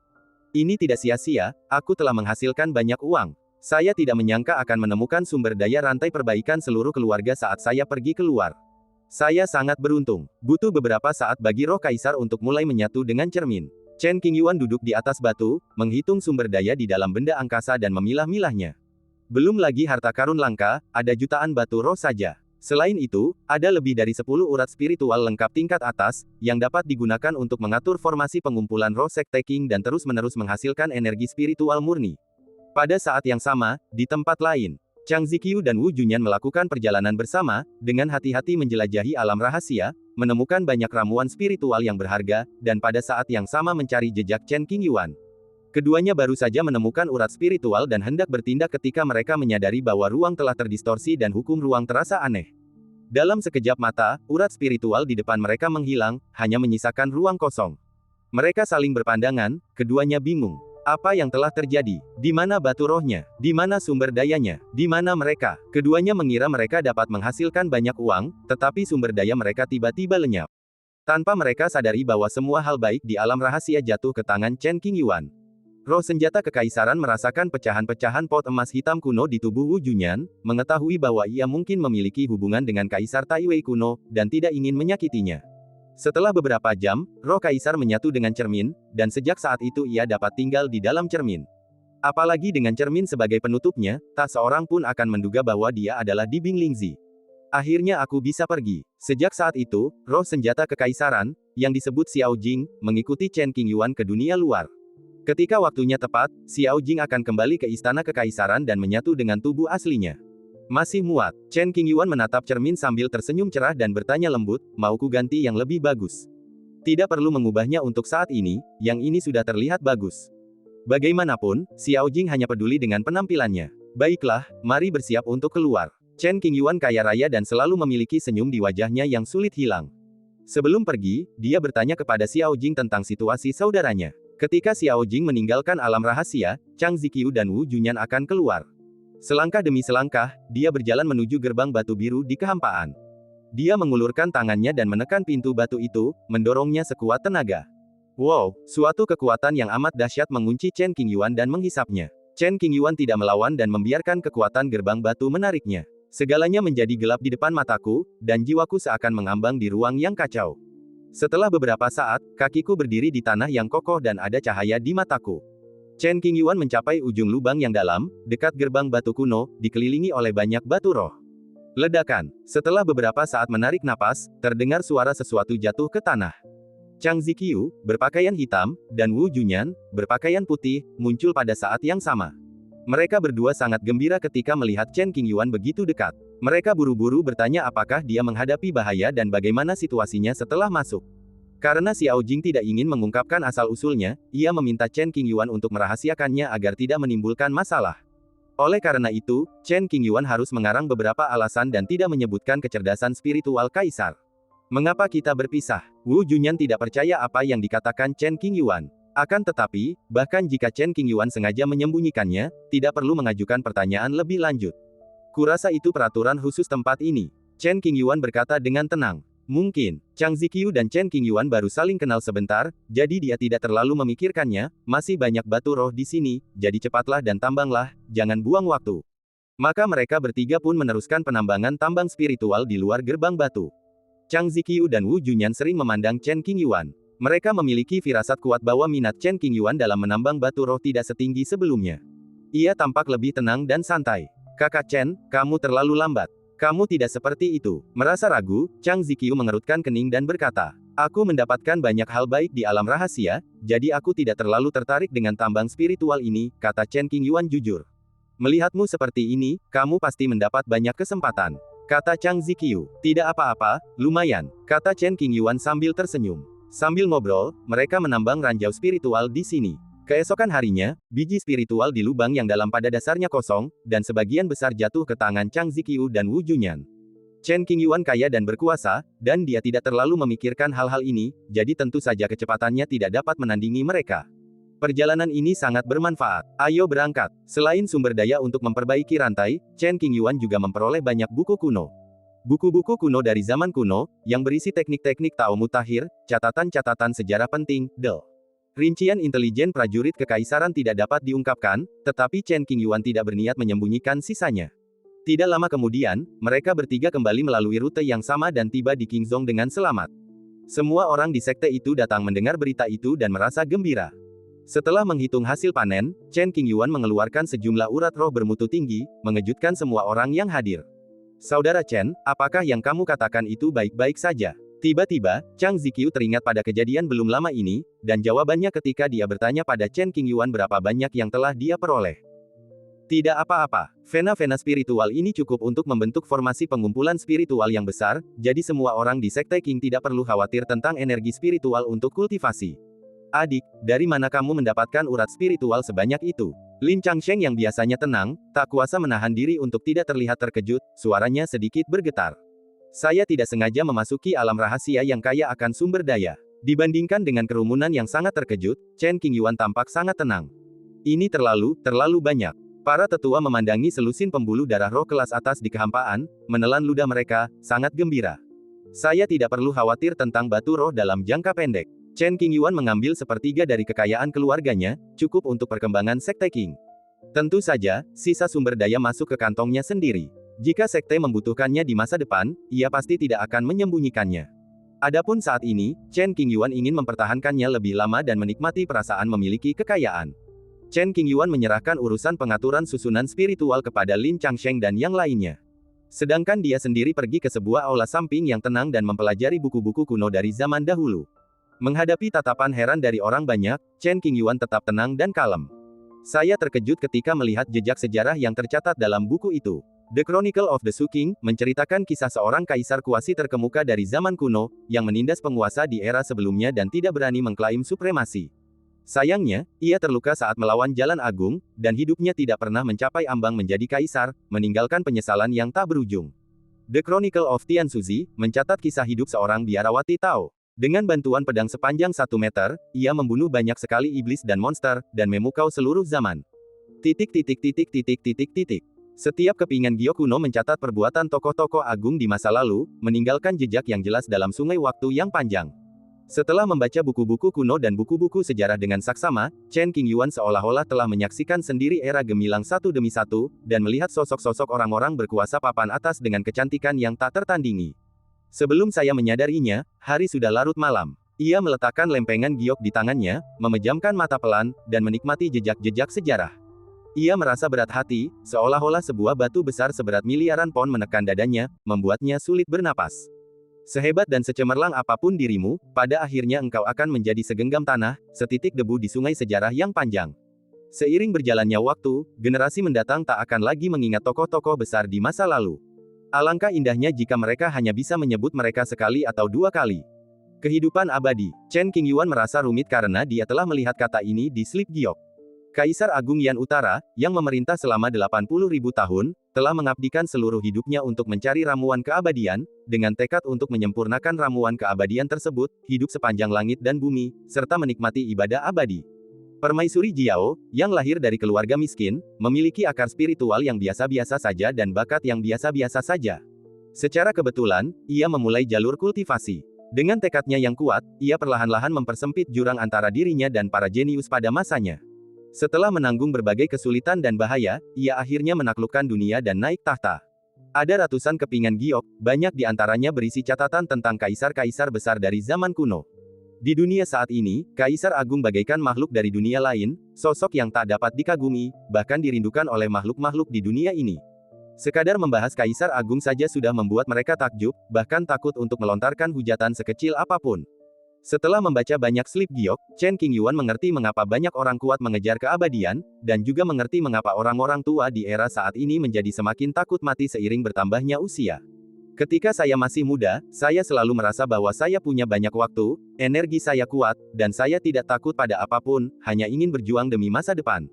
S1: Ini tidak sia-sia, aku telah menghasilkan banyak uang. Saya tidak menyangka akan menemukan sumber daya rantai perbaikan seluruh keluarga saat saya pergi keluar. Saya sangat beruntung. Butuh beberapa saat bagi roh kaisar untuk mulai menyatu dengan cermin. Chen Qingyuan duduk di atas batu, menghitung sumber daya di dalam benda angkasa dan memilah-milahnya. Belum lagi harta karun langka, ada jutaan batu roh saja. Selain itu, ada lebih dari 10 urat spiritual lengkap tingkat atas, yang dapat digunakan untuk mengatur formasi pengumpulan roh sekte Qing dan terus-menerus menghasilkan energi spiritual murni. Pada saat yang sama, di tempat lain, Chang Ziqiu dan Wu Junyan melakukan perjalanan bersama, dengan hati-hati menjelajahi alam rahasia, menemukan banyak ramuan spiritual yang berharga, dan pada saat yang sama mencari jejak Chen Qingyuan. Keduanya baru saja menemukan urat spiritual dan hendak bertindak ketika mereka menyadari bahwa ruang telah terdistorsi dan hukum ruang terasa aneh. Dalam sekejap mata, urat spiritual di depan mereka menghilang, hanya menyisakan ruang kosong. Mereka saling berpandangan, keduanya bingung. Apa yang telah terjadi? Di mana batu rohnya? Di mana sumber dayanya? Di mana mereka? Keduanya mengira mereka dapat menghasilkan banyak uang, tetapi sumber daya mereka tiba-tiba lenyap. Tanpa mereka sadari bahwa semua hal baik di alam rahasia jatuh ke tangan Chen Qingyuan. Roh senjata kekaisaran merasakan pecahan-pecahan pot emas hitam kuno di tubuh Wu Junyan, mengetahui bahwa ia mungkin memiliki hubungan dengan Kaisar Taiwei kuno, dan tidak ingin menyakitinya. Setelah beberapa jam, roh kaisar menyatu dengan cermin, dan sejak saat itu ia dapat tinggal di dalam cermin. Apalagi dengan cermin sebagai penutupnya, tak seorang pun akan menduga bahwa dia adalah Di Binglingzi. Akhirnya aku bisa pergi. Sejak saat itu, roh senjata kekaisaran, yang disebut Xiao Jing, mengikuti Chen Qingyuan ke dunia luar. Ketika waktunya tepat, Xiao Jing akan kembali ke istana kekaisaran dan menyatu dengan tubuh aslinya. Masih muat, Chen Qingyuan menatap cermin sambil tersenyum cerah dan bertanya lembut, mau ku ganti yang lebih bagus? Tidak perlu mengubahnya untuk saat ini, yang ini sudah terlihat bagus. Bagaimanapun, Xiao Jing hanya peduli dengan penampilannya. Baiklah, mari bersiap untuk keluar. Chen Qingyuan kaya raya dan selalu memiliki senyum di wajahnya yang sulit hilang. Sebelum pergi, dia bertanya kepada Xiao Jing tentang situasi saudaranya. Ketika Xiao Jing meninggalkan alam rahasia, Chang Ziqiu dan Wu Junyan akan keluar. Selangkah demi selangkah, dia berjalan menuju gerbang batu biru di kehampaan. Dia mengulurkan tangannya dan menekan pintu batu itu, mendorongnya sekuat tenaga. Wow, suatu kekuatan yang amat dahsyat mengunci Chen Qingyuan dan menghisapnya. Chen Qingyuan tidak melawan dan membiarkan kekuatan gerbang batu menariknya. Segalanya menjadi gelap di depan mataku, dan jiwaku seakan mengambang di ruang yang kacau. Setelah beberapa saat, kakiku berdiri di tanah yang kokoh dan ada cahaya di mataku. Chen Qingyuan mencapai ujung lubang yang dalam, dekat gerbang batu kuno, dikelilingi oleh banyak batu roh. Ledakan. Setelah beberapa saat menarik napas, terdengar suara sesuatu jatuh ke tanah. Chang Ziqiu, berpakaian hitam, dan Wu Junyan, berpakaian putih, muncul pada saat yang sama. Mereka berdua sangat gembira ketika melihat Chen Qingyuan begitu dekat. Mereka buru-buru bertanya apakah dia menghadapi bahaya dan bagaimana situasinya setelah masuk. Karena Xiao Jing tidak ingin mengungkapkan asal-usulnya, ia meminta Chen Qingyuan untuk merahasiakannya agar tidak menimbulkan masalah. Oleh karena itu, Chen Qingyuan harus mengarang beberapa alasan dan tidak menyebutkan kecerdasan spiritual kaisar. Mengapa kita berpisah? Wu Junyan tidak percaya apa yang dikatakan Chen Qingyuan. Akan tetapi, bahkan jika Chen Qingyuan sengaja menyembunyikannya, tidak perlu mengajukan pertanyaan lebih lanjut. Kurasa itu peraturan khusus tempat ini. Chen Qingyuan berkata dengan tenang. Mungkin, Chang Ziqiu dan Chen Qingyuan baru saling kenal sebentar, jadi dia tidak terlalu memikirkannya, masih banyak batu roh di sini, jadi cepatlah dan tambanglah, jangan buang waktu. Maka mereka bertiga pun meneruskan penambangan tambang spiritual di luar gerbang batu. Chang Ziqiu dan Wu Junyan sering memandang Chen Qingyuan. Mereka memiliki firasat kuat bahwa minat Chen Qingyuan dalam menambang batu roh tidak setinggi sebelumnya. Ia tampak lebih tenang dan santai. Kakak Chen, kamu terlalu lambat. Kamu tidak seperti itu. Merasa ragu, Chang Ziqiu mengerutkan kening dan berkata, aku mendapatkan banyak hal baik di alam rahasia, jadi aku tidak terlalu tertarik dengan tambang spiritual ini, kata Chen Qingyuan jujur. Melihatmu seperti ini, kamu pasti mendapat banyak kesempatan. Kata Chang Ziqiu, tidak apa-apa, lumayan, kata Chen Qingyuan sambil tersenyum. Sambil ngobrol, mereka menambang ranjau spiritual di sini. Keesokan harinya, biji spiritual di lubang yang dalam pada dasarnya kosong, dan sebagian besar jatuh ke tangan Chang Ziqiu dan Wu Junyan. Chen Qingyuan kaya dan berkuasa, dan dia tidak terlalu memikirkan hal-hal ini, jadi tentu saja kecepatannya tidak dapat menandingi mereka. Perjalanan ini sangat bermanfaat. Ayo berangkat. Selain sumber daya untuk memperbaiki rantai, Chen Qingyuan juga memperoleh banyak buku kuno. Buku-buku kuno dari zaman kuno, yang berisi teknik-teknik Tao Mutakhir, catatan-catatan sejarah penting, Del. Rincian intelijen prajurit kekaisaran tidak dapat diungkapkan, tetapi Chen Qingyuan tidak berniat menyembunyikan sisanya. Tidak lama kemudian, mereka bertiga kembali melalui rute yang sama dan tiba di Qingzhou dengan selamat. Semua orang di sekte itu datang mendengar berita itu dan merasa gembira. Setelah menghitung hasil panen, Chen Qingyuan mengeluarkan sejumlah urat roh bermutu tinggi, mengejutkan semua orang yang hadir. Saudara Chen, apakah yang kamu katakan itu baik-baik saja? Tiba-tiba, Chang Ziqiu teringat pada kejadian belum lama ini, dan jawabannya ketika dia bertanya pada Chen Qingyuan berapa banyak yang telah dia peroleh. Tidak apa-apa, vena-vena spiritual ini cukup untuk membentuk formasi pengumpulan spiritual yang besar, jadi semua orang di Sekte Qing tidak perlu khawatir tentang energi spiritual untuk kultivasi. Adik, dari mana kamu mendapatkan urat spiritual sebanyak itu? Lin Changsheng yang biasanya tenang, tak kuasa menahan diri untuk tidak terlihat terkejut, suaranya sedikit bergetar. Saya tidak sengaja memasuki alam rahasia yang kaya akan sumber daya. Dibandingkan dengan kerumunan yang sangat terkejut, Chen Qingyuan tampak sangat tenang. Ini terlalu banyak. Para tetua memandangi selusin pembuluh darah roh kelas atas di kehampaan, menelan ludah mereka, sangat gembira. Saya tidak perlu khawatir tentang batu roh dalam jangka pendek. Chen Qingyuan mengambil sepertiga dari kekayaan keluarganya, cukup untuk perkembangan Sekte Qing. Tentu saja, sisa sumber daya masuk ke kantongnya sendiri. Jika Sekte membutuhkannya di masa depan, ia pasti tidak akan menyembunyikannya. Adapun saat ini, Chen Qingyuan ingin mempertahankannya lebih lama dan menikmati perasaan memiliki kekayaan. Chen Qingyuan menyerahkan urusan pengaturan susunan spiritual kepada Lin Changsheng dan yang lainnya. Sedangkan dia sendiri pergi ke sebuah aula samping yang tenang dan mempelajari buku-buku kuno dari zaman dahulu. Menghadapi tatapan heran dari orang banyak, Chen Qingyuan tetap tenang dan kalem. Saya terkejut ketika melihat jejak sejarah yang tercatat dalam buku itu. The Chronicle of the Su King menceritakan kisah seorang kaisar kuasi terkemuka dari zaman kuno, yang menindas penguasa di era sebelumnya dan tidak berani mengklaim supremasi. Sayangnya, ia terluka saat melawan Jalan Agung, dan hidupnya tidak pernah mencapai ambang menjadi kaisar, meninggalkan penyesalan yang tak berujung. The Chronicle of Tian Suzi mencatat kisah hidup seorang biarawati Tao. Dengan bantuan pedang sepanjang 1 meter, ia membunuh banyak sekali iblis dan monster, dan memukau seluruh zaman. Setiap kepingan Giok kuno mencatat perbuatan tokoh-tokoh agung di masa lalu, meninggalkan jejak yang jelas dalam sungai waktu yang panjang. Setelah membaca buku-buku kuno dan buku-buku sejarah dengan saksama, Chen Qingyuan seolah-olah telah menyaksikan sendiri era gemilang satu demi satu, dan melihat sosok-sosok orang-orang berkuasa papan atas dengan kecantikan yang tak tertandingi. Sebelum saya menyadarinya, hari sudah larut malam. Ia meletakkan lempengan giok di tangannya, memejamkan mata pelan, dan menikmati jejak-jejak sejarah. Ia merasa berat hati, seolah-olah sebuah batu besar seberat miliaran pon menekan dadanya, membuatnya sulit bernapas. Sehebat dan secemerlang apapun dirimu, pada akhirnya engkau akan menjadi segenggam tanah, setitik debu di sungai sejarah yang panjang. Seiring berjalannya waktu, generasi mendatang tak akan lagi mengingat tokoh-tokoh besar di masa lalu. Alangkah indahnya jika mereka hanya bisa menyebut mereka sekali atau 2 kali. Kehidupan abadi. Chen Qingyuan merasa rumit karena dia telah melihat kata ini di slip giok. Kaisar Agung Yan Utara, yang memerintah selama 80.000 tahun, telah mengabdikan seluruh hidupnya untuk mencari ramuan keabadian, dengan tekad untuk menyempurnakan ramuan keabadian tersebut, hidup sepanjang langit dan bumi, serta menikmati ibadah abadi. Permaisuri Jiao, yang lahir dari keluarga miskin, memiliki akar spiritual yang biasa-biasa saja dan bakat yang biasa-biasa saja. Secara kebetulan, ia memulai jalur kultivasi. Dengan tekadnya yang kuat, ia perlahan-lahan mempersempit jurang antara dirinya dan para jenius pada masanya. Setelah menanggung berbagai kesulitan dan bahaya, ia akhirnya menaklukkan dunia dan naik tahta. Ada ratusan kepingan giok, banyak di antaranya berisi catatan tentang kaisar-kaisar besar dari zaman kuno. Di dunia saat ini, Kaisar Agung bagaikan makhluk dari dunia lain, sosok yang tak dapat dikagumi, bahkan dirindukan oleh makhluk-makhluk di dunia ini. Sekadar membahas Kaisar Agung saja sudah membuat mereka takjub, bahkan takut untuk melontarkan hujatan sekecil apapun. Setelah membaca banyak slip giok, Chen Qingyuan mengerti mengapa banyak orang kuat mengejar keabadian, dan juga mengerti mengapa orang-orang tua di era saat ini menjadi semakin takut mati seiring bertambahnya usia. Ketika saya masih muda, saya selalu merasa bahwa saya punya banyak waktu, energi saya kuat, dan saya tidak takut pada apapun, hanya ingin berjuang demi masa depan.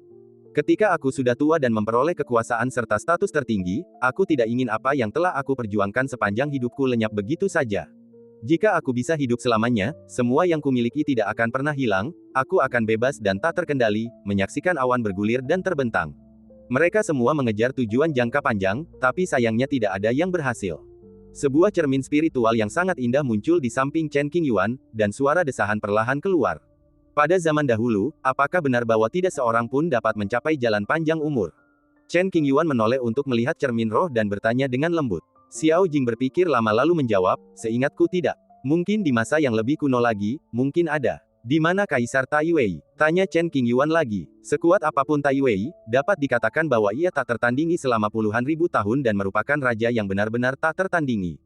S1: Ketika aku sudah tua dan memperoleh kekuasaan serta status tertinggi, aku tidak ingin apa yang telah aku perjuangkan sepanjang hidupku lenyap begitu saja. Jika aku bisa hidup selamanya, semua yang kumiliki tidak akan pernah hilang, aku akan bebas dan tak terkendali, menyaksikan awan bergulir dan terbentang. Mereka semua mengejar tujuan jangka panjang, tapi sayangnya tidak ada yang berhasil. Sebuah cermin spiritual yang sangat indah muncul di samping Chen Qingyuan, dan suara desahan perlahan keluar. Pada zaman dahulu, apakah benar bahwa tidak seorang pun dapat mencapai jalan panjang umur? Chen Qingyuan menoleh untuk melihat cermin roh dan bertanya dengan lembut. Xiao Jing berpikir lama lalu menjawab, seingatku tidak. Mungkin di masa yang lebih kuno lagi, mungkin ada. Di mana Kaisar Tai Wei? Tanya Chen Qingyuan lagi. Sekuat apapun Tai Wei, dapat dikatakan bahwa ia tak tertandingi selama puluhan ribu tahun dan merupakan raja yang benar-benar tak tertandingi.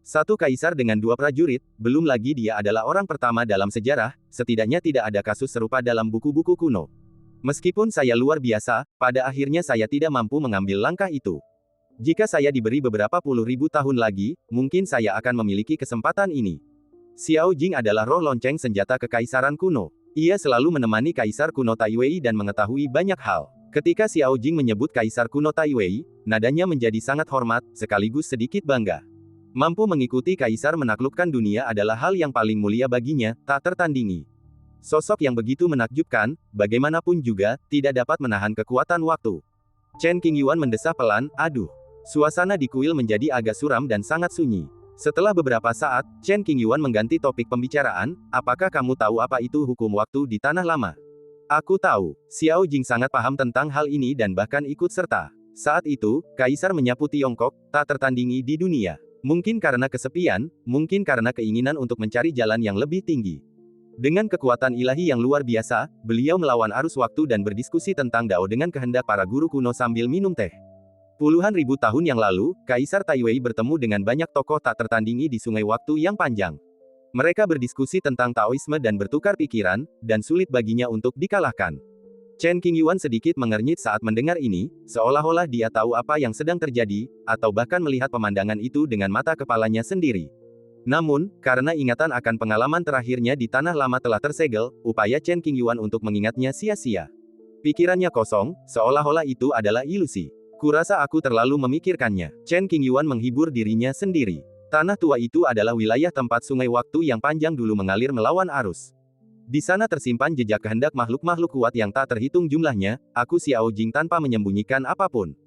S1: Satu kaisar dengan dua prajurit, belum lagi dia adalah orang pertama dalam sejarah, setidaknya tidak ada kasus serupa dalam buku-buku kuno. Meskipun saya luar biasa, pada akhirnya saya tidak mampu mengambil langkah itu. Jika saya diberi beberapa puluh ribu tahun lagi, mungkin saya akan memiliki kesempatan ini. Xiao Jing adalah roh lonceng senjata kekaisaran kuno. Ia selalu menemani kaisar kuno Tai Wei dan mengetahui banyak hal. Ketika Xiao Jing menyebut kaisar kuno Tai Wei, nadanya menjadi sangat hormat, sekaligus sedikit bangga. Mampu mengikuti kaisar menaklukkan dunia adalah hal yang paling mulia baginya, tak tertandingi. Sosok yang begitu menakjubkan, bagaimanapun juga, tidak dapat menahan kekuatan waktu. Chen Qingyuan mendesah pelan, aduh. Suasana di kuil menjadi agak suram dan sangat sunyi. Setelah beberapa saat, Chen Qingyuan mengganti topik pembicaraan, apakah kamu tahu apa itu hukum waktu di Tanah Lama? Aku tahu. Xiao Jing sangat paham tentang hal ini dan bahkan ikut serta. Saat itu, Kaisar menyapu Tiongkok, tak tertandingi di dunia. Mungkin karena kesepian, mungkin karena keinginan untuk mencari jalan yang lebih tinggi. Dengan kekuatan ilahi yang luar biasa, beliau melawan arus waktu dan berdiskusi tentang Dao dengan kehendak para guru kuno sambil minum teh. Puluhan ribu tahun yang lalu, Kaisar Tai Wei bertemu dengan banyak tokoh tak tertandingi di sungai waktu yang panjang. Mereka berdiskusi tentang Taoisme dan bertukar pikiran, dan sulit baginya untuk dikalahkan. Chen Qingyuan sedikit mengernyit saat mendengar ini, seolah-olah dia tahu apa yang sedang terjadi, atau bahkan melihat pemandangan itu dengan mata kepalanya sendiri. Namun, karena ingatan akan pengalaman terakhirnya di Tanah Lama telah tersegel, upaya Chen Qingyuan untuk mengingatnya sia-sia. Pikirannya kosong, seolah-olah itu adalah ilusi. Kurasa aku terlalu memikirkannya. Chen Qingyuan menghibur dirinya sendiri. Tanah tua itu adalah wilayah tempat sungai waktu yang panjang dulu mengalir melawan arus. Di sana tersimpan jejak kehendak makhluk-makhluk kuat yang tak terhitung jumlahnya, aku Xiao Jing tanpa menyembunyikan apapun.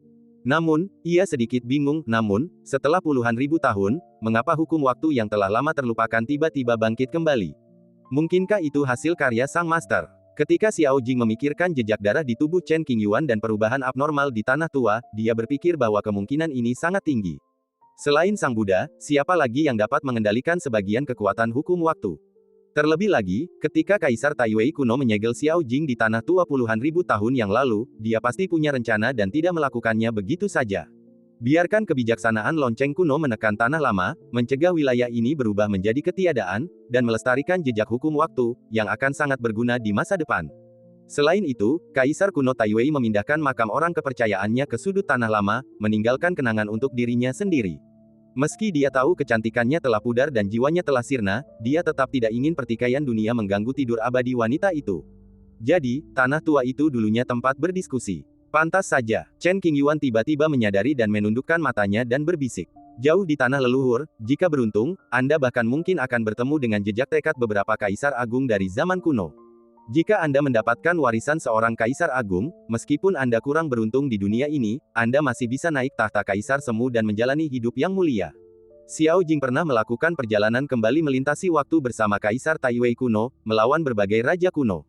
S1: Namun, ia sedikit bingung, setelah puluhan ribu tahun, mengapa hukum waktu yang telah lama terlupakan tiba-tiba bangkit kembali? Mungkinkah itu hasil karya sang master? Ketika Xiao Jing memikirkan jejak darah di tubuh Chen Qingyuan dan perubahan abnormal di Tanah Tua, dia berpikir bahwa kemungkinan ini sangat tinggi. Selain Sang Buddha, siapa lagi yang dapat mengendalikan sebagian kekuatan hukum waktu? Terlebih lagi, ketika Kaisar Tai Wei kuno menyegel Xiao Jing di Tanah Tua puluhan ribu tahun yang lalu, dia pasti punya rencana dan tidak melakukannya begitu saja. Biarkan kebijaksanaan lonceng kuno menekan Tanah Lama, mencegah wilayah ini berubah menjadi ketiadaan, dan melestarikan jejak hukum waktu, yang akan sangat berguna di masa depan. Selain itu, Kaisar kuno Tai Wei memindahkan makam orang kepercayaannya ke sudut Tanah Lama, meninggalkan kenangan untuk dirinya sendiri. Meski dia tahu kecantikannya telah pudar dan jiwanya telah sirna, dia tetap tidak ingin pertikaian dunia mengganggu tidur abadi wanita itu. Jadi, Tanah Tua itu dulunya tempat berdiskusi. Pantas saja, Chen Qingyuan tiba-tiba menyadari dan menundukkan matanya dan berbisik. Jauh di tanah leluhur, jika beruntung, Anda bahkan mungkin akan bertemu dengan jejak tekad beberapa kaisar agung dari zaman kuno. Jika Anda mendapatkan warisan seorang kaisar agung, meskipun Anda kurang beruntung di dunia ini, Anda masih bisa naik tahta kaisar semu dan menjalani hidup yang mulia. Xiao Jing pernah melakukan perjalanan kembali melintasi waktu bersama Kaisar Tai Wei kuno, melawan berbagai raja kuno.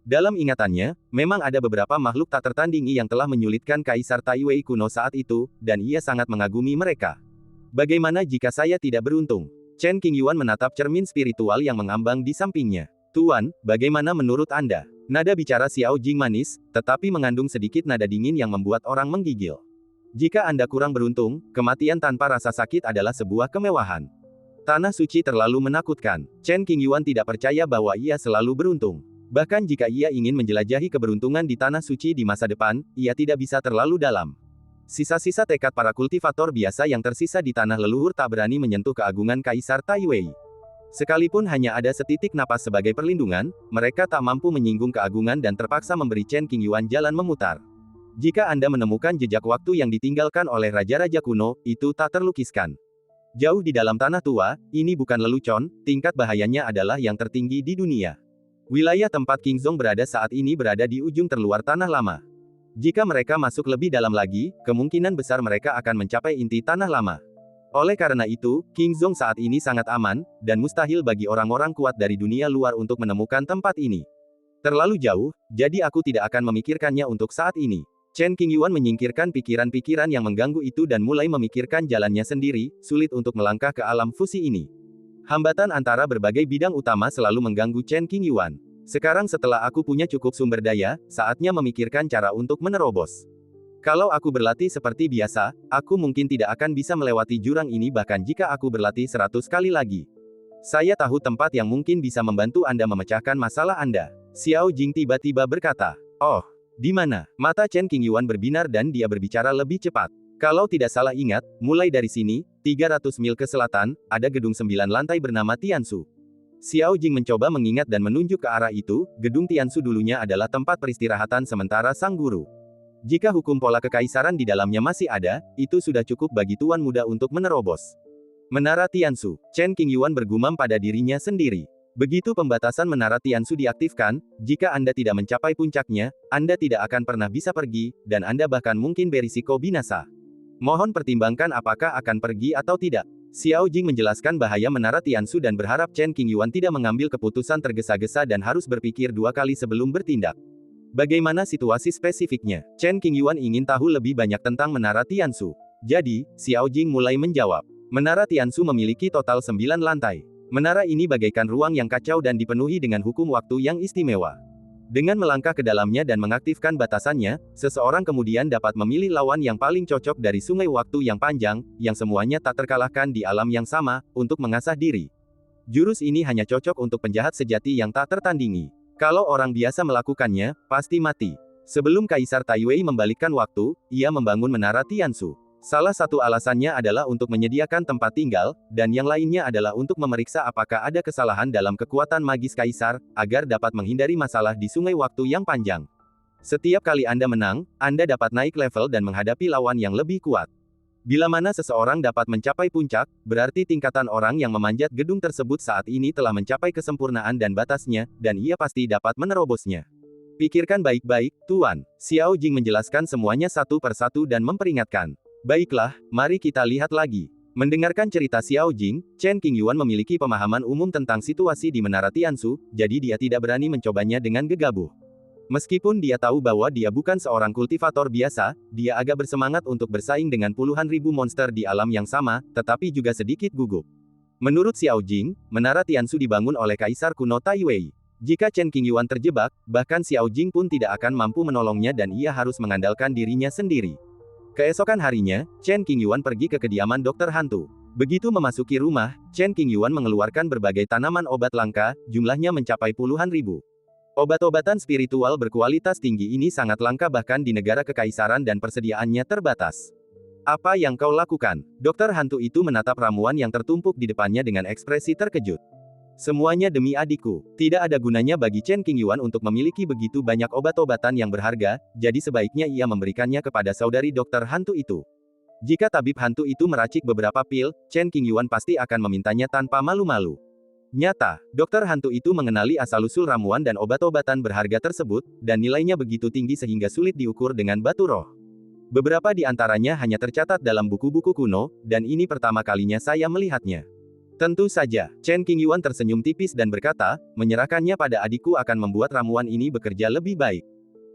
S1: Dalam ingatannya, memang ada beberapa makhluk tak tertandingi yang telah menyulitkan Kaisar Tai Wei kuno saat itu, dan ia sangat mengagumi mereka. Bagaimana jika saya tidak beruntung? Chen Qingyuan menatap cermin spiritual yang mengambang di sampingnya. Tuan, bagaimana menurut Anda? Nada bicara Xiao Jing manis, tetapi mengandung sedikit nada dingin yang membuat orang menggigil. Jika Anda kurang beruntung, kematian tanpa rasa sakit adalah sebuah kemewahan. Tanah suci terlalu menakutkan. Chen Qingyuan tidak percaya bahwa ia selalu beruntung. Bahkan jika ia ingin menjelajahi keberuntungan di Tanah Suci di masa depan, ia tidak bisa terlalu dalam. Sisa-sisa tekad para kultivator biasa yang tersisa di tanah leluhur tak berani menyentuh keagungan Kaisar Tai Wei. Sekalipun hanya ada setitik napas sebagai perlindungan, mereka tak mampu menyinggung keagungan dan terpaksa memberi Chen Qingyuan jalan memutar. Jika Anda menemukan jejak waktu yang ditinggalkan oleh raja-raja kuno, itu tak terlukiskan. Jauh di dalam Tanah Tua, ini bukan lelucon, tingkat bahayanya adalah yang tertinggi di dunia. Wilayah tempat Qingzong berada saat ini berada di ujung terluar Tanah Lama. Jika mereka masuk lebih dalam lagi, kemungkinan besar mereka akan mencapai inti Tanah Lama. Oleh karena itu, Qingzong saat ini sangat aman, dan mustahil bagi orang-orang kuat dari dunia luar untuk menemukan tempat ini. Terlalu jauh, jadi aku tidak akan memikirkannya untuk saat ini. Chen Qingyuan menyingkirkan pikiran-pikiran yang mengganggu itu dan mulai memikirkan jalannya sendiri, sulit untuk melangkah ke alam fusi ini. Hambatan antara berbagai bidang utama selalu mengganggu Chen Qingyuan. Sekarang setelah aku punya cukup sumber daya, saatnya memikirkan cara untuk menerobos. Kalau aku berlatih seperti biasa, aku mungkin tidak akan bisa melewati jurang ini bahkan jika aku berlatih 100 kali lagi. Saya tahu tempat yang mungkin bisa membantu Anda memecahkan masalah Anda. Xiao Jing tiba-tiba berkata. Oh. Di mana? Mata Chen Qingyuan berbinar dan dia berbicara lebih cepat. Kalau tidak salah ingat, mulai dari sini, 300 mil ke selatan, ada gedung 9 lantai bernama Tianshu. Xiao Jing mencoba mengingat dan menunjuk ke arah itu, gedung Tianshu dulunya adalah tempat peristirahatan sementara sang guru. Jika hukum pola kekaisaran di dalamnya masih ada, itu sudah cukup bagi tuan muda untuk menerobos. Menara Tianshu, Chen Qingyuan bergumam pada dirinya sendiri. Begitu pembatasan menara Tianshu diaktifkan, jika Anda tidak mencapai puncaknya, Anda tidak akan pernah bisa pergi, dan Anda bahkan mungkin berisiko binasa. Mohon pertimbangkan apakah akan pergi atau tidak. Xiao Jing menjelaskan bahaya menara Tianshu dan berharap Chen Qingyuan tidak mengambil keputusan tergesa-gesa dan harus berpikir 2 kali sebelum bertindak. Bagaimana situasi spesifiknya? Chen Qingyuan ingin tahu lebih banyak tentang menara Tianshu. Jadi, Xiao Jing mulai menjawab. Menara Tianshu memiliki total 9 lantai. Menara ini bagaikan ruang yang kacau dan dipenuhi dengan hukum waktu yang istimewa. Dengan melangkah ke dalamnya dan mengaktifkan batasannya, seseorang kemudian dapat memilih lawan yang paling cocok dari sungai waktu yang panjang, yang semuanya tak terkalahkan di alam yang sama, untuk mengasah diri. Jurus ini hanya cocok untuk penjahat sejati yang tak tertandingi. Kalau orang biasa melakukannya, pasti mati. Sebelum Kaisar Taiwei membalikkan waktu, ia membangun menara Tianshu. Salah satu alasannya adalah untuk menyediakan tempat tinggal, dan yang lainnya adalah untuk memeriksa apakah ada kesalahan dalam kekuatan magis kaisar, agar dapat menghindari masalah di sungai waktu yang panjang. Setiap kali Anda menang, Anda dapat naik level dan menghadapi lawan yang lebih kuat. Bila mana seseorang dapat mencapai puncak, berarti tingkatan orang yang memanjat gedung tersebut saat ini telah mencapai kesempurnaan dan batasnya, dan ia pasti dapat menerobosnya. Pikirkan baik-baik, Tuan. Xiao Jing menjelaskan semuanya satu persatu dan memperingatkan. Baiklah, mari kita lihat lagi. Mendengarkan cerita Xiao Jing, Chen Qingyuan memiliki pemahaman umum tentang situasi di Menara Tianshu, jadi dia tidak berani mencobanya dengan gegabah. Meskipun dia tahu bahwa dia bukan seorang kultivator biasa, dia agak bersemangat untuk bersaing dengan puluhan ribu monster di alam yang sama, tetapi juga sedikit gugup. Menurut Xiao Jing, Menara Tianshu dibangun oleh Kaisar kuno Taiwei. Jika Chen Qingyuan terjebak, bahkan Xiao Jing pun tidak akan mampu menolongnya dan ia harus mengandalkan dirinya sendiri. Keesokan harinya, Chen Qingyuan pergi ke kediaman dokter hantu. Begitu memasuki rumah, Chen Qingyuan mengeluarkan berbagai tanaman obat langka, jumlahnya mencapai puluhan ribu. Obat-obatan spiritual berkualitas tinggi ini sangat langka bahkan di negara kekaisaran dan persediaannya terbatas. Apa yang kau lakukan? Dokter hantu itu menatap ramuan yang tertumpuk di depannya dengan ekspresi terkejut. Semuanya demi adikku. Tidak ada gunanya bagi Chen Qingyuan untuk memiliki begitu banyak obat-obatan yang berharga, jadi sebaiknya ia memberikannya kepada saudari dokter hantu itu. Jika tabib hantu itu meracik beberapa pil, Chen Qingyuan pasti akan memintanya tanpa malu-malu. Nyata, dokter hantu itu mengenali asal-usul ramuan dan obat-obatan berharga tersebut, dan nilainya begitu tinggi sehingga sulit diukur dengan batu roh. Beberapa di antaranya hanya tercatat dalam buku-buku kuno, dan ini pertama kalinya saya melihatnya. Tentu saja, Chen Qingyuan tersenyum tipis dan berkata, menyerahkannya pada adikku akan membuat ramuan ini bekerja lebih baik.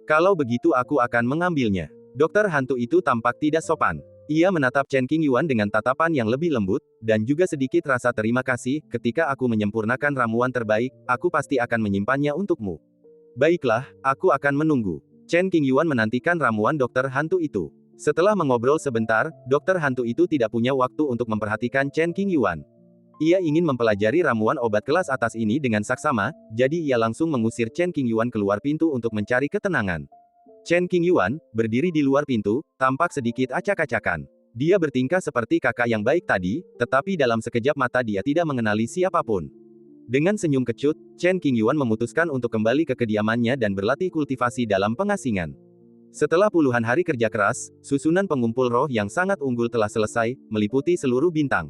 S1: Kalau begitu aku akan mengambilnya. Dokter hantu itu tampak tidak sopan. Ia menatap Chen Qingyuan dengan tatapan yang lebih lembut, dan juga sedikit rasa terima kasih, ketika aku menyempurnakan ramuan terbaik, aku pasti akan menyimpannya untukmu. Baiklah, aku akan menunggu. Chen Qingyuan menantikan ramuan dokter hantu itu. Setelah mengobrol sebentar, dokter hantu itu tidak punya waktu untuk memperhatikan Chen Qingyuan. Ia ingin mempelajari ramuan obat kelas atas ini dengan saksama, jadi ia langsung mengusir Chen Qingyuan keluar pintu untuk mencari ketenangan. Chen Qingyuan, berdiri di luar pintu, tampak sedikit acak-acakan. Dia bertingkah seperti kakak yang baik tadi, tetapi dalam sekejap mata dia tidak mengenali siapapun. Dengan senyum kecut, Chen Qingyuan memutuskan untuk kembali ke kediamannya dan berlatih kultivasi dalam pengasingan. Setelah puluhan hari kerja keras, susunan pengumpul roh yang sangat unggul telah selesai, meliputi seluruh bintang.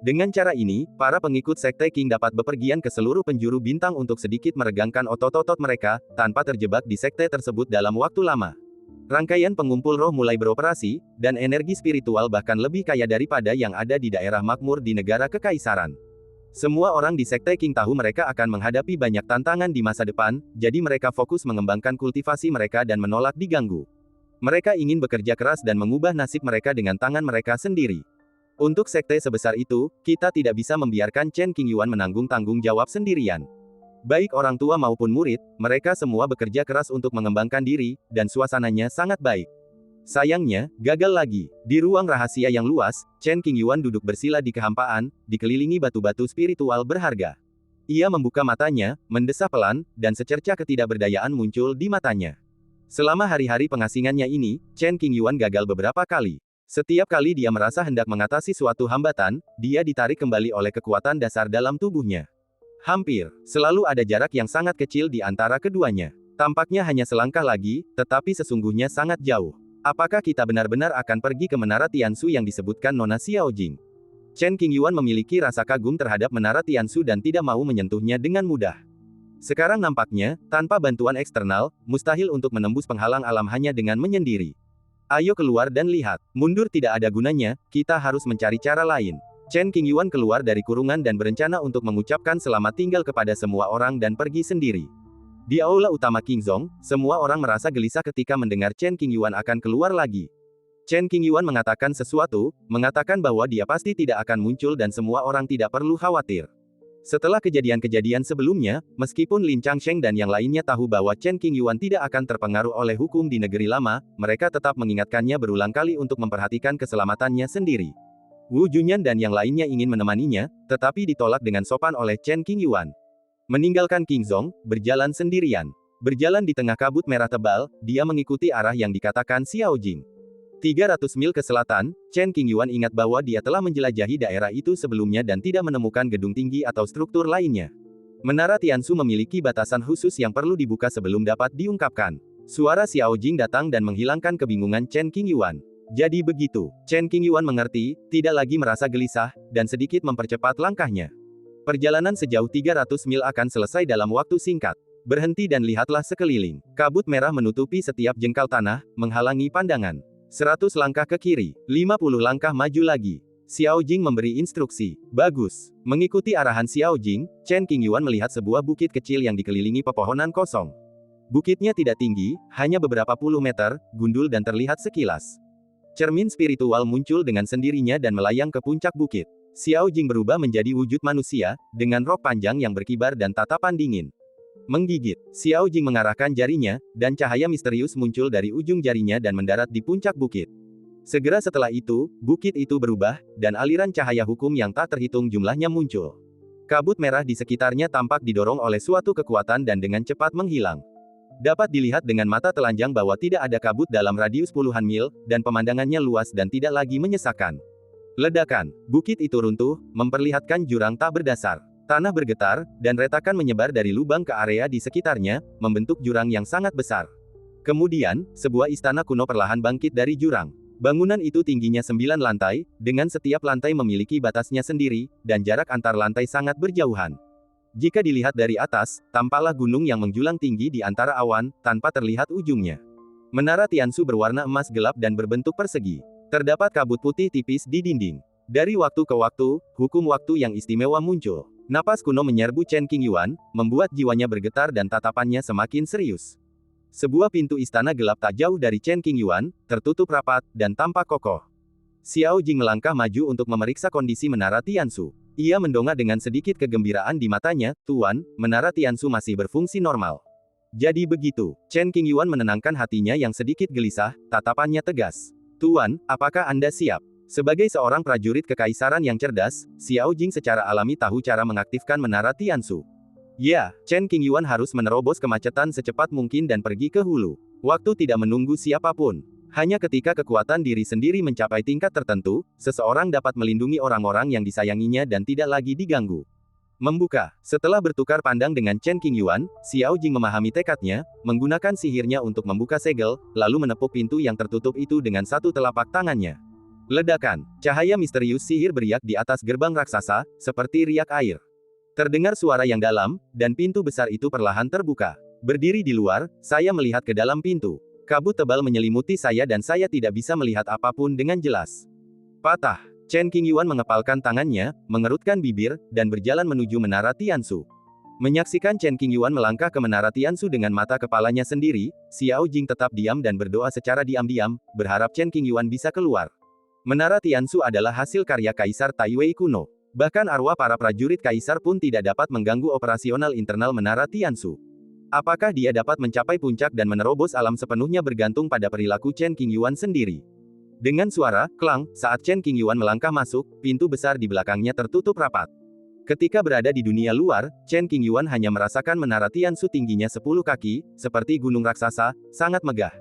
S1: Dengan cara ini, para pengikut Sekte Qing dapat bepergian ke seluruh penjuru bintang untuk sedikit meregangkan otot-otot mereka, tanpa terjebak di sekte tersebut dalam waktu lama. Rangkaian pengumpul roh mulai beroperasi, dan energi spiritual bahkan lebih kaya daripada yang ada di daerah makmur di negara kekaisaran. Semua orang di Sekte Qing tahu mereka akan menghadapi banyak tantangan di masa depan, jadi mereka fokus mengembangkan kultivasi mereka dan menolak diganggu. Mereka ingin bekerja keras dan mengubah nasib mereka dengan tangan mereka sendiri. Untuk sekte sebesar itu, kita tidak bisa membiarkan Chen Qingyuan menanggung tanggung jawab sendirian. Baik orang tua maupun murid, mereka semua bekerja keras untuk mengembangkan diri, dan suasananya sangat baik. Sayangnya, gagal lagi. Di ruang rahasia yang luas, Chen Qingyuan duduk bersila di kehampaan, dikelilingi batu-batu spiritual berharga. Ia membuka matanya, mendesah pelan, dan secerca ketidakberdayaan muncul di matanya. Selama hari-hari pengasingannya ini, Chen Qingyuan gagal beberapa kali. Setiap kali dia merasa hendak mengatasi suatu hambatan, dia ditarik kembali oleh kekuatan dasar dalam tubuhnya. Hampir selalu ada jarak yang sangat kecil di antara keduanya. Tampaknya hanya selangkah lagi, tetapi sesungguhnya sangat jauh. Apakah kita benar-benar akan pergi ke Menara Tianshu yang disebutkan Nona Xiaojing? Chen Qingyuan memiliki rasa kagum terhadap Menara Tianshu dan tidak mau menyentuhnya dengan mudah. Sekarang nampaknya, tanpa bantuan eksternal, mustahil untuk menembus penghalang alam hanya dengan menyendiri. Ayo keluar dan lihat. Mundur tidak ada gunanya, kita harus mencari cara lain. Chen Qingyuan keluar dari kurungan dan berencana untuk mengucapkan selamat tinggal kepada semua orang dan pergi sendiri. Di aula utama Qingzong, semua orang merasa gelisah ketika mendengar Chen Qingyuan akan keluar lagi. Chen Qingyuan mengatakan sesuatu, mengatakan bahwa dia pasti tidak akan muncul dan semua orang tidak perlu khawatir. Setelah kejadian-kejadian sebelumnya, meskipun Lin Changsheng dan yang lainnya tahu bahwa Chen Qingyuan tidak akan terpengaruh oleh hukum di negeri lama, mereka tetap mengingatkannya berulang kali untuk memperhatikan keselamatannya sendiri. Wu Junyan dan yang lainnya ingin menemaninya, tetapi ditolak dengan sopan oleh Chen Qingyuan. Meninggalkan Qingzong, berjalan sendirian. Berjalan di tengah kabut merah tebal, dia mengikuti arah yang dikatakan Xiaojing. 300 mil ke selatan, Chen Qingyuan ingat bahwa dia telah menjelajahi daerah itu sebelumnya dan tidak menemukan gedung tinggi atau struktur lainnya. Menara Tianshu memiliki batasan khusus yang perlu dibuka sebelum dapat diungkapkan. Suara Xiaojing datang dan menghilangkan kebingungan Chen Qingyuan. Jadi begitu, Chen Qingyuan mengerti, tidak lagi merasa gelisah, dan sedikit mempercepat langkahnya. Perjalanan sejauh 300 mil akan selesai dalam waktu singkat. Berhenti dan lihatlah sekeliling. Kabut merah menutupi setiap jengkal tanah, menghalangi pandangan. 100 langkah ke kiri, 50 langkah maju lagi. Xiaojing memberi instruksi. Bagus. Mengikuti arahan Xiaojing, Chen Qingyuan melihat sebuah bukit kecil yang dikelilingi pepohonan kosong. Bukitnya tidak tinggi, hanya beberapa puluh meter, gundul dan terlihat sekilas. Cermin spiritual muncul dengan sendirinya dan melayang ke puncak bukit. Xiaojing berubah menjadi wujud manusia, dengan rok panjang yang berkibar dan tatapan dingin. Menggigit, Xiaojing mengarahkan jarinya, dan cahaya misterius muncul dari ujung jarinya dan mendarat di puncak bukit. Segera setelah itu, bukit itu berubah, dan aliran cahaya hukum yang tak terhitung jumlahnya muncul. Kabut merah di sekitarnya tampak didorong oleh suatu kekuatan dan dengan cepat menghilang. Dapat dilihat dengan mata telanjang bahwa tidak ada kabut dalam radius puluhan mil, dan pemandangannya luas dan tidak lagi menyesakan. Ledakan. Bukit itu runtuh, memperlihatkan jurang tak berdasar. Tanah bergetar, dan retakan menyebar dari lubang ke area di sekitarnya, membentuk jurang yang sangat besar. Kemudian, sebuah istana kuno perlahan bangkit dari jurang. Bangunan itu tingginya 9 lantai, dengan setiap lantai memiliki batasnya sendiri, dan jarak antar lantai sangat berjauhan. Jika dilihat dari atas, tampaklah gunung yang menjulang tinggi di antara awan, tanpa terlihat ujungnya. Menara Tianshu berwarna emas gelap dan berbentuk persegi. Terdapat kabut putih tipis di dinding. Dari waktu ke waktu, hukum waktu yang istimewa muncul. Napas kuno menyerbu Chen Qingyuan, membuat jiwanya bergetar dan tatapannya semakin serius. Sebuah pintu istana gelap tak jauh dari Chen Qingyuan, tertutup rapat, dan tampak kokoh. Xiao Jing melangkah maju untuk memeriksa kondisi Menara Tianshu. Ia mendongak dengan sedikit kegembiraan di matanya, "Tuan, Menara Tianshu masih berfungsi normal." Jadi begitu, Chen Qingyuan menenangkan hatinya yang sedikit gelisah, tatapannya tegas. "Tuan, apakah Anda siap?" Sebagai seorang prajurit kekaisaran yang cerdas, Xiao Jing secara alami tahu cara mengaktifkan Menara Tianshu. Ya, Chen Qingyuan harus menerobos kemacetan secepat mungkin dan pergi ke hulu. Waktu tidak menunggu siapapun. Hanya ketika kekuatan diri sendiri mencapai tingkat tertentu, seseorang dapat melindungi orang-orang yang disayanginya dan tidak lagi diganggu. Membuka. Setelah bertukar pandang dengan Chen Qingyuan, Xiao Jing memahami tekadnya, menggunakan sihirnya untuk membuka segel, lalu menepuk pintu yang tertutup itu dengan satu telapak tangannya. Ledakan. Cahaya misterius sihir beriak di atas gerbang raksasa, seperti riak air. Terdengar suara yang dalam, dan pintu besar itu perlahan terbuka. Berdiri di luar, saya melihat ke dalam pintu. Kabut tebal menyelimuti saya dan saya tidak bisa melihat apapun dengan jelas. Patah. Chen Qingyuan mengepalkan tangannya, mengerutkan bibir, dan berjalan menuju Menara Tianshu. Menyaksikan Chen Qingyuan melangkah ke menara Tiansu dengan mata kepalanya sendiri, Xiao Jing tetap diam dan berdoa secara diam-diam, berharap Chen Qingyuan bisa keluar. Menara Tiansu adalah hasil karya Kaisar Taiwei kuno. Bahkan arwah para prajurit Kaisar pun tidak dapat mengganggu operasional internal Menara Tiansu. Apakah dia dapat mencapai puncak dan menerobos alam sepenuhnya bergantung pada perilaku Chen Qingyuan sendiri. Dengan suara klang, saat Chen Qingyuan melangkah masuk, pintu besar di belakangnya tertutup rapat. Ketika berada di dunia luar, Chen Qingyuan hanya merasakan menara Tiansu tingginya 10 kaki, seperti gunung raksasa, sangat megah.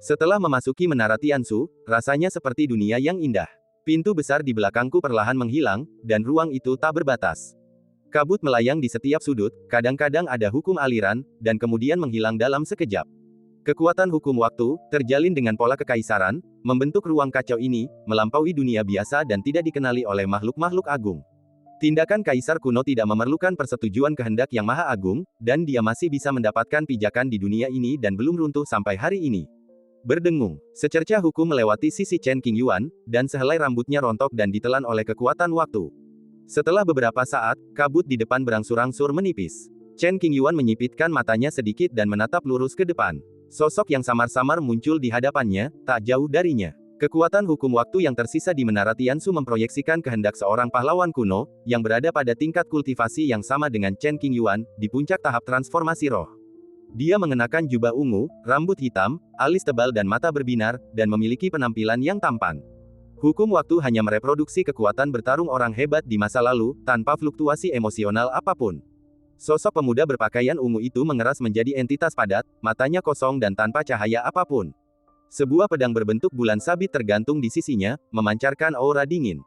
S1: Setelah memasuki menara Tiansu, rasanya seperti dunia yang indah. Pintu besar di belakangku perlahan menghilang, dan ruang itu tak berbatas. Kabut melayang di setiap sudut, kadang-kadang ada hukum aliran, dan kemudian menghilang dalam sekejap. Kekuatan hukum waktu, terjalin dengan pola kekaisaran, membentuk ruang kacau ini, melampaui dunia biasa dan tidak dikenali oleh makhluk-makhluk agung. Tindakan kaisar kuno tidak memerlukan persetujuan kehendak yang maha agung, dan dia masih bisa mendapatkan pijakan di dunia ini dan belum runtuh sampai hari ini. Berdengung, secercah hukum melewati sisi Chen Qingyuan, dan sehelai rambutnya rontok dan ditelan oleh kekuatan waktu. Setelah beberapa saat, kabut di depan berangsur-angsur menipis. Chen Qingyuan menyipitkan matanya sedikit dan menatap lurus ke depan. Sosok yang samar-samar muncul di hadapannya, tak jauh darinya. Kekuatan hukum waktu yang tersisa di Menara Tiansu memproyeksikan kehendak seorang pahlawan kuno, yang berada pada tingkat kultivasi yang sama dengan Chen Qingyuan, di puncak tahap transformasi roh. Dia mengenakan jubah ungu, rambut hitam, alis tebal dan mata berbinar, dan memiliki penampilan yang tampan. Hukum waktu hanya mereproduksi kekuatan bertarung orang hebat di masa lalu, tanpa fluktuasi emosional apapun. Sosok pemuda berpakaian ungu itu mengeras menjadi entitas padat, matanya kosong dan tanpa cahaya apapun. Sebuah pedang berbentuk bulan sabit tergantung di sisinya, memancarkan aura dingin.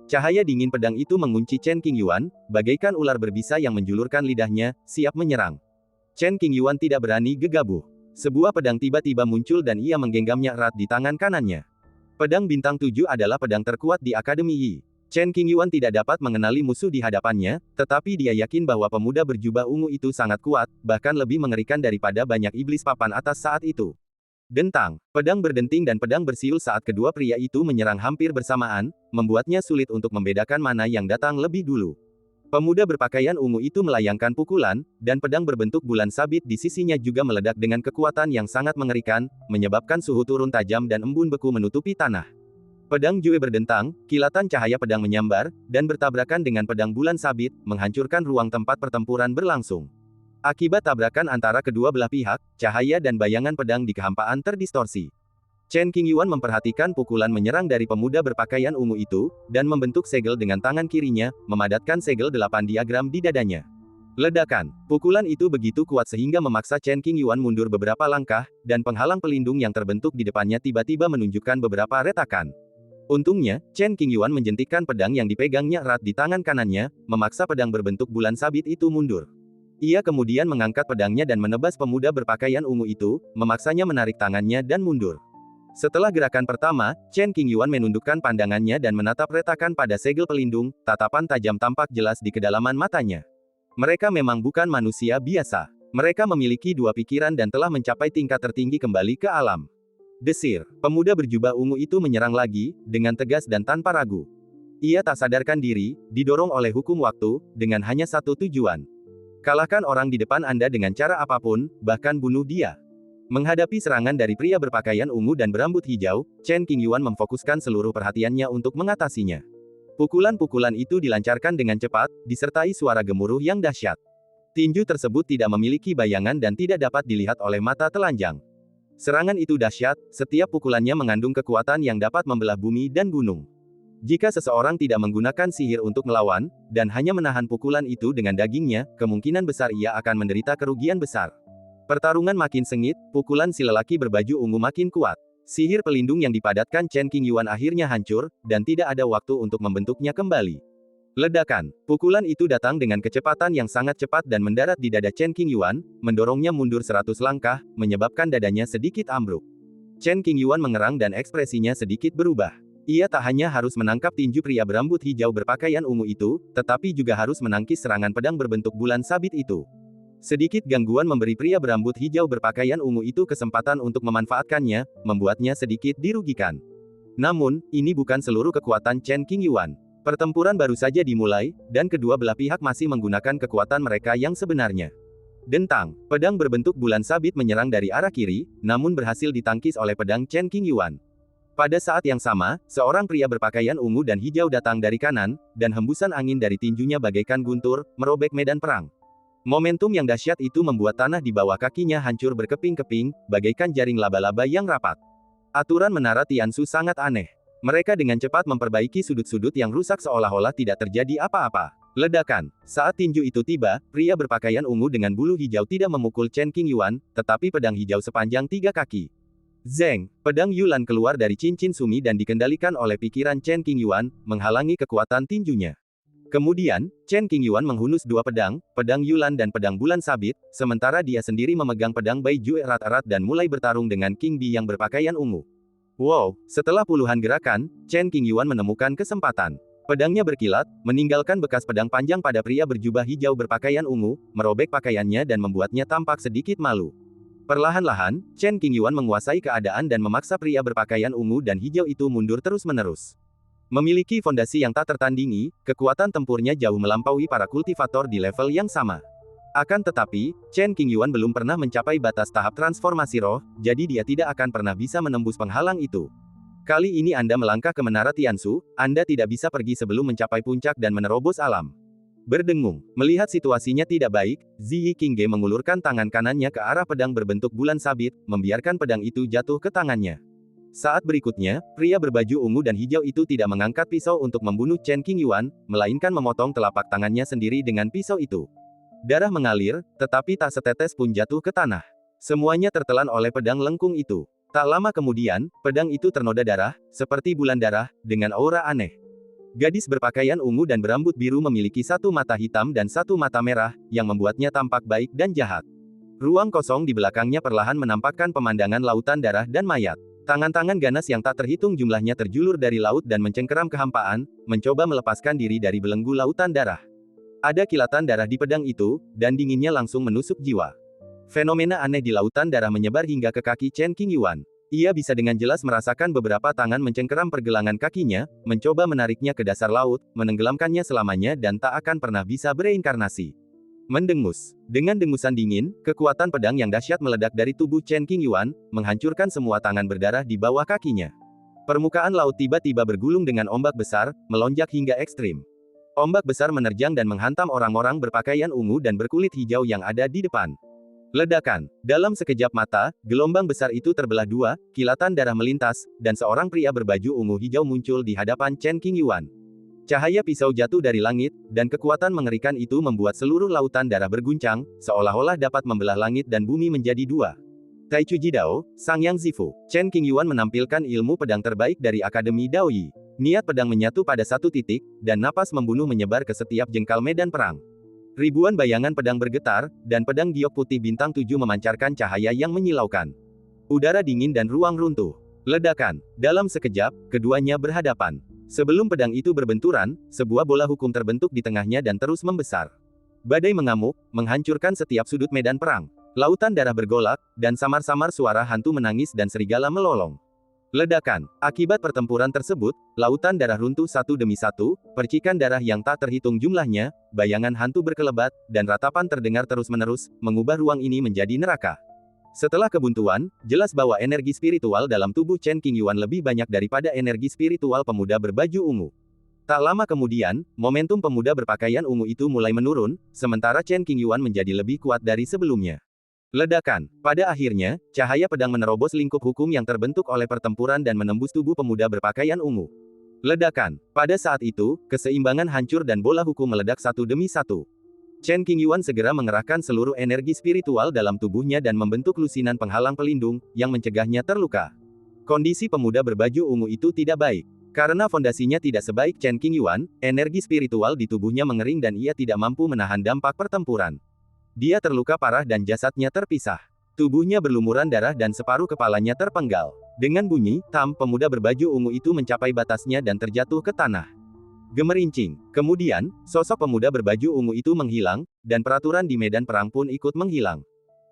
S1: Cahaya dingin pedang itu mengunci Chen Qingyuan, bagaikan ular berbisa yang menjulurkan lidahnya, siap menyerang. Chen Qingyuan tidak berani gegabah. Sebuah pedang tiba-tiba muncul dan ia menggenggamnya erat di tangan kanannya. Pedang bintang 7 adalah pedang terkuat di Akademi Yi. Chen Qingyuan tidak dapat mengenali musuh di hadapannya, tetapi dia yakin bahwa pemuda berjubah ungu itu sangat kuat, bahkan lebih mengerikan daripada banyak iblis papan atas saat itu. Dentang, pedang berdenting dan pedang bersiul saat kedua pria itu menyerang hampir bersamaan, membuatnya sulit untuk membedakan mana yang datang lebih dulu. Pemuda berpakaian ungu itu melayangkan pukulan, dan pedang berbentuk bulan sabit di sisinya juga meledak dengan kekuatan yang sangat mengerikan, menyebabkan suhu turun tajam dan embun beku menutupi tanah. Pedang Jue berdentang, kilatan cahaya pedang menyambar, dan bertabrakan dengan pedang bulan sabit, menghancurkan ruang tempat pertempuran berlangsung. Akibat tabrakan antara kedua belah pihak, cahaya dan bayangan pedang di kehampaan terdistorsi. Chen Qingyuan memperhatikan pukulan menyerang dari pemuda berpakaian ungu itu, dan membentuk segel dengan tangan kirinya, memadatkan segel 8 diagram di dadanya. Ledakan. Pukulan itu begitu kuat sehingga memaksa Chen Qingyuan mundur beberapa langkah, dan penghalang pelindung yang terbentuk di depannya tiba-tiba menunjukkan beberapa retakan. Untungnya, Chen Qingyuan menjentikkan pedang yang dipegangnya erat di tangan kanannya, memaksa pedang berbentuk bulan sabit itu mundur. Ia kemudian mengangkat pedangnya dan menebas pemuda berpakaian ungu itu, memaksanya menarik tangannya dan mundur. Setelah gerakan pertama, Chen Qingyuan menundukkan pandangannya dan menatap retakan pada segel pelindung, tatapan tajam tampak jelas di kedalaman matanya. Mereka memang bukan manusia biasa. Mereka memiliki dua pikiran dan telah mencapai tingkat tertinggi kembali ke alam. Desir, pemuda berjubah ungu itu menyerang lagi, dengan tegas dan tanpa ragu. Ia tak sadarkan diri, didorong oleh hukum waktu, dengan hanya satu tujuan. Kalahkan orang di depan Anda dengan cara apapun, bahkan bunuh dia. Menghadapi serangan dari pria berpakaian ungu dan berambut hijau, Chen Qingyuan memfokuskan seluruh perhatiannya untuk mengatasinya. Pukulan-pukulan itu dilancarkan dengan cepat, disertai suara gemuruh yang dahsyat. Tinju tersebut tidak memiliki bayangan dan tidak dapat dilihat oleh mata telanjang. Serangan itu dahsyat, setiap pukulannya mengandung kekuatan yang dapat membelah bumi dan gunung. Jika seseorang tidak menggunakan sihir untuk melawan, dan hanya menahan pukulan itu dengan dagingnya, kemungkinan besar ia akan menderita kerugian besar. Pertarungan makin sengit, pukulan si lelaki berbaju ungu makin kuat. Sihir pelindung yang dipadatkan Chen Qingyuan akhirnya hancur, dan tidak ada waktu untuk membentuknya kembali. Ledakan. Pukulan itu datang dengan kecepatan yang sangat cepat dan mendarat di dada Chen Qingyuan, mendorongnya mundur 100 langkah, menyebabkan dadanya sedikit ambruk. Chen Qingyuan mengerang dan ekspresinya sedikit berubah. Ia tak hanya harus menangkap tinju pria berambut hijau berpakaian ungu itu, tetapi juga harus menangkis serangan pedang berbentuk bulan sabit itu. Sedikit gangguan memberi pria berambut hijau berpakaian ungu itu kesempatan untuk memanfaatkannya, membuatnya sedikit dirugikan. Namun, ini bukan seluruh kekuatan Chen Qingyuan. Pertempuran baru saja dimulai, dan kedua belah pihak masih menggunakan kekuatan mereka yang sebenarnya. Dentang, pedang berbentuk bulan sabit menyerang dari arah kiri, namun berhasil ditangkis oleh pedang Chen Qingyuan. Pada saat yang sama, seorang pria berpakaian ungu dan hijau datang dari kanan, dan hembusan angin dari tinjunya bagaikan guntur, merobek medan perang. Momentum yang dahsyat itu membuat tanah di bawah kakinya hancur berkeping-keping, bagaikan jaring laba-laba yang rapat. Aturan menara Tiansu sangat aneh. Mereka dengan cepat memperbaiki sudut-sudut yang rusak seolah-olah tidak terjadi apa-apa. Ledakan. Saat tinju itu tiba, pria berpakaian ungu dengan bulu hijau tidak memukul Chen Qingyuan, tetapi pedang hijau sepanjang 3 kaki. Zeng, pedang Yulan keluar dari cincin sumi dan dikendalikan oleh pikiran Chen Qingyuan, menghalangi kekuatan tinjunya. Kemudian, Chen Qingyuan menghunus 2 pedang, pedang Yulan dan pedang bulan sabit, sementara dia sendiri memegang pedang Bai Jue erat-erat dan mulai bertarung dengan King Bi yang berpakaian ungu. Wow, setelah puluhan gerakan, Chen Qingyuan menemukan kesempatan. Pedangnya berkilat, meninggalkan bekas pedang panjang pada pria berjubah hijau berpakaian ungu, merobek pakaiannya dan membuatnya tampak sedikit malu. Perlahan-lahan, Chen Qingyuan menguasai keadaan dan memaksa pria berpakaian ungu dan hijau itu mundur terus-menerus. Memiliki fondasi yang tak tertandingi, kekuatan tempurnya jauh melampaui para kultivator di level yang sama. Akan tetapi, Chen Qingyuan belum pernah mencapai batas tahap transformasi roh, jadi dia tidak akan pernah bisa menembus penghalang itu. Kali ini Anda melangkah ke Menara Tiansu, Anda tidak bisa pergi sebelum mencapai puncak dan menerobos alam. Berdengung, melihat situasinya tidak baik, Ziyi Qingge mengulurkan tangan kanannya ke arah pedang berbentuk bulan sabit, membiarkan pedang itu jatuh ke tangannya. Saat berikutnya, pria berbaju ungu dan hijau itu tidak mengangkat pisau untuk membunuh Chen Qingyuan, melainkan memotong telapak tangannya sendiri dengan pisau itu. Darah mengalir, tetapi tak setetes pun jatuh ke tanah. Semuanya tertelan oleh pedang lengkung itu. Tak lama kemudian, pedang itu ternoda darah, seperti bulan darah, dengan aura aneh. Gadis berpakaian ungu dan berambut biru memiliki 1 mata hitam dan 1 mata merah, yang membuatnya tampak baik dan jahat. Ruang kosong di belakangnya perlahan menampakkan pemandangan lautan darah dan mayat. Tangan-tangan ganas yang tak terhitung jumlahnya terjulur dari laut dan mencengkeram kehampaan, mencoba melepaskan diri dari belenggu lautan darah. Ada kilatan darah di pedang itu, dan dinginnya langsung menusuk jiwa. Fenomena aneh di lautan darah menyebar hingga ke kaki Chen Qingyuan. Ia bisa dengan jelas merasakan beberapa tangan mencengkeram pergelangan kakinya, mencoba menariknya ke dasar laut, menenggelamkannya selamanya dan tak akan pernah bisa bereinkarnasi. Mendengus. Dengan dengusan dingin, kekuatan pedang yang dahsyat meledak dari tubuh Chen Qingyuan, menghancurkan semua tangan berdarah di bawah kakinya. Permukaan laut tiba-tiba bergulung dengan ombak besar, melonjak hingga ekstrim. Ombak besar menerjang dan menghantam orang-orang berpakaian ungu dan berkulit hijau yang ada di depan. Ledakan. Dalam sekejap mata, gelombang besar itu terbelah 2, kilatan darah melintas, dan seorang pria berbaju ungu hijau muncul di hadapan Chen Qingyuan. Cahaya pisau jatuh dari langit, dan kekuatan mengerikan itu membuat seluruh lautan darah berguncang, seolah-olah dapat membelah langit dan bumi menjadi 2. Taichu Jidao, Sangyang Zifu. Chen Qingyuan menampilkan ilmu pedang terbaik dari Akademi Daoyi. Niat pedang menyatu pada satu titik, dan napas membunuh menyebar ke setiap jengkal medan perang. Ribuan bayangan pedang bergetar, dan pedang giok putih bintang 7 memancarkan cahaya yang menyilaukan. Udara dingin dan ruang runtuh. Ledakan. Dalam sekejap, keduanya berhadapan. Sebelum pedang itu berbenturan, sebuah bola hukum terbentuk di tengahnya dan terus membesar. Badai mengamuk, menghancurkan setiap sudut medan perang. Lautan darah bergolak, dan samar-samar suara hantu menangis dan serigala melolong. Ledakan. Akibat pertempuran tersebut, lautan darah runtuh satu demi satu, percikan darah yang tak terhitung jumlahnya, bayangan hantu berkelebat, dan ratapan terdengar terus-menerus, mengubah ruang ini menjadi neraka. Setelah kebuntuan, jelas bahwa energi spiritual dalam tubuh Chen Qingyuan lebih banyak daripada energi spiritual pemuda berbaju ungu. Tak lama kemudian, momentum pemuda berpakaian ungu itu mulai menurun, sementara Chen Qingyuan menjadi lebih kuat dari sebelumnya. Ledakan. Pada akhirnya, cahaya pedang menerobos lingkup hukum yang terbentuk oleh pertempuran dan menembus tubuh pemuda berpakaian ungu. Ledakan. Pada saat itu, keseimbangan hancur dan bola hukum meledak satu demi satu. Chen Qingyuan segera mengerahkan seluruh energi spiritual dalam tubuhnya dan membentuk lusinan penghalang pelindung, yang mencegahnya terluka. Kondisi pemuda berbaju ungu itu tidak baik. Karena fondasinya tidak sebaik Chen Qingyuan, energi spiritual di tubuhnya mengering dan ia tidak mampu menahan dampak pertempuran. Dia terluka parah dan jasadnya terpisah. Tubuhnya berlumuran darah dan separuh kepalanya terpenggal. Dengan bunyi, pemuda berbaju ungu itu mencapai batasnya dan terjatuh ke tanah. Gemerincing. Kemudian, sosok pemuda berbaju ungu itu menghilang, dan peraturan di medan perang pun ikut menghilang.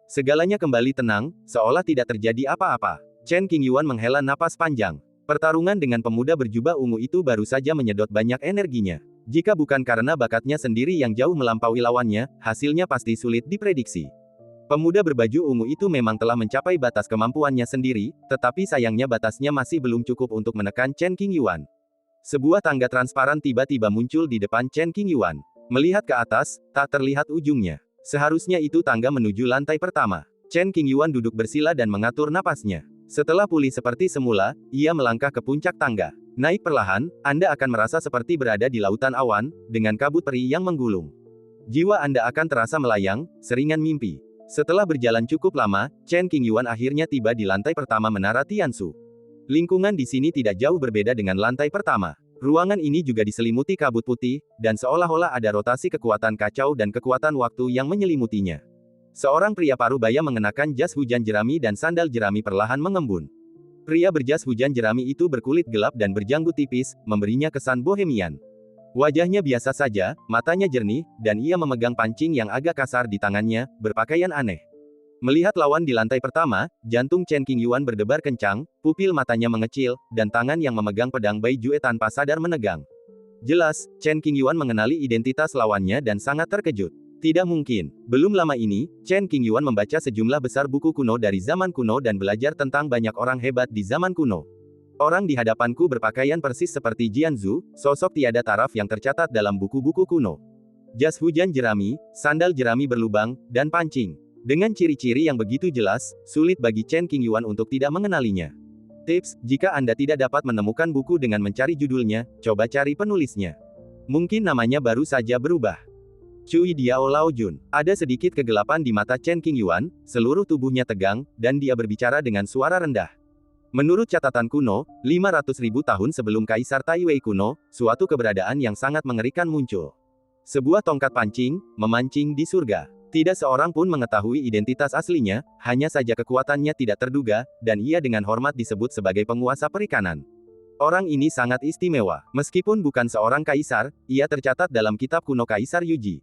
S1: Segalanya kembali tenang, seolah tidak terjadi apa-apa. Chen Qingyuan menghela napas panjang. Pertarungan dengan pemuda berjubah ungu itu baru saja menyedot banyak energinya. Jika bukan karena bakatnya sendiri yang jauh melampaui lawannya, hasilnya pasti sulit diprediksi. Pemuda berbaju ungu itu memang telah mencapai batas kemampuannya sendiri, tetapi sayangnya batasnya masih belum cukup untuk menekan Chen Qingyuan. Sebuah tangga transparan tiba-tiba muncul di depan Chen Qingyuan. Melihat ke atas, tak terlihat ujungnya. Seharusnya itu tangga menuju lantai pertama. Chen Qingyuan duduk bersila dan mengatur napasnya. Setelah pulih seperti semula, ia melangkah ke puncak tangga. Naik perlahan, Anda akan merasa seperti berada di lautan awan, dengan kabut peri yang menggulung. Jiwa Anda akan terasa melayang, seringan mimpi. Setelah berjalan cukup lama, Chen Qingyuan akhirnya tiba di lantai pertama Menara Tiansu. Lingkungan di sini tidak jauh berbeda dengan lantai pertama. Ruangan ini juga diselimuti kabut putih, dan seolah-olah ada rotasi kekuatan kacau dan kekuatan waktu yang menyelimutinya. Seorang pria parubaya mengenakan jas hujan jerami dan sandal jerami perlahan mengembun. Pria berjas hujan jerami itu berkulit gelap dan berjanggut tipis, memberinya kesan bohemian. Wajahnya biasa saja, matanya jernih, dan ia memegang pancing yang agak kasar di tangannya, berpakaian aneh. Melihat lawan di lantai pertama, jantung Chen Qingyuan berdebar kencang, pupil matanya mengecil, dan tangan yang memegang pedang Bai Jue tanpa sadar menegang. Jelas, Chen Qingyuan mengenali identitas lawannya dan sangat terkejut. Tidak mungkin. Belum lama ini, Chen Qingyuan membaca sejumlah besar buku kuno dari zaman kuno dan belajar tentang banyak orang hebat di zaman kuno. Orang di hadapanku berpakaian persis seperti Jianzu, sosok tiada taraf yang tercatat dalam buku-buku kuno. Jas hujan jerami, sandal jerami berlubang, dan pancing. Dengan ciri-ciri yang begitu jelas, sulit bagi Chen Qingyuan untuk tidak mengenalinya. Tips, jika Anda tidak dapat menemukan buku dengan mencari judulnya, coba cari penulisnya. Mungkin namanya baru saja berubah. Cui Diao Lao Jun. Ada sedikit kegelapan di mata Chen Qingyuan, seluruh tubuhnya tegang, dan dia berbicara dengan suara rendah. Menurut catatan kuno, 500.000 tahun sebelum Kaisar Taiwei kuno, suatu keberadaan yang sangat mengerikan muncul. Sebuah tongkat pancing, memancing di surga. Tidak seorang pun mengetahui identitas aslinya, hanya saja kekuatannya tidak terduga, dan ia dengan hormat disebut sebagai penguasa perikanan. Orang ini sangat istimewa. Meskipun bukan seorang kaisar, ia tercatat dalam kitab kuno Kaisar Yuji.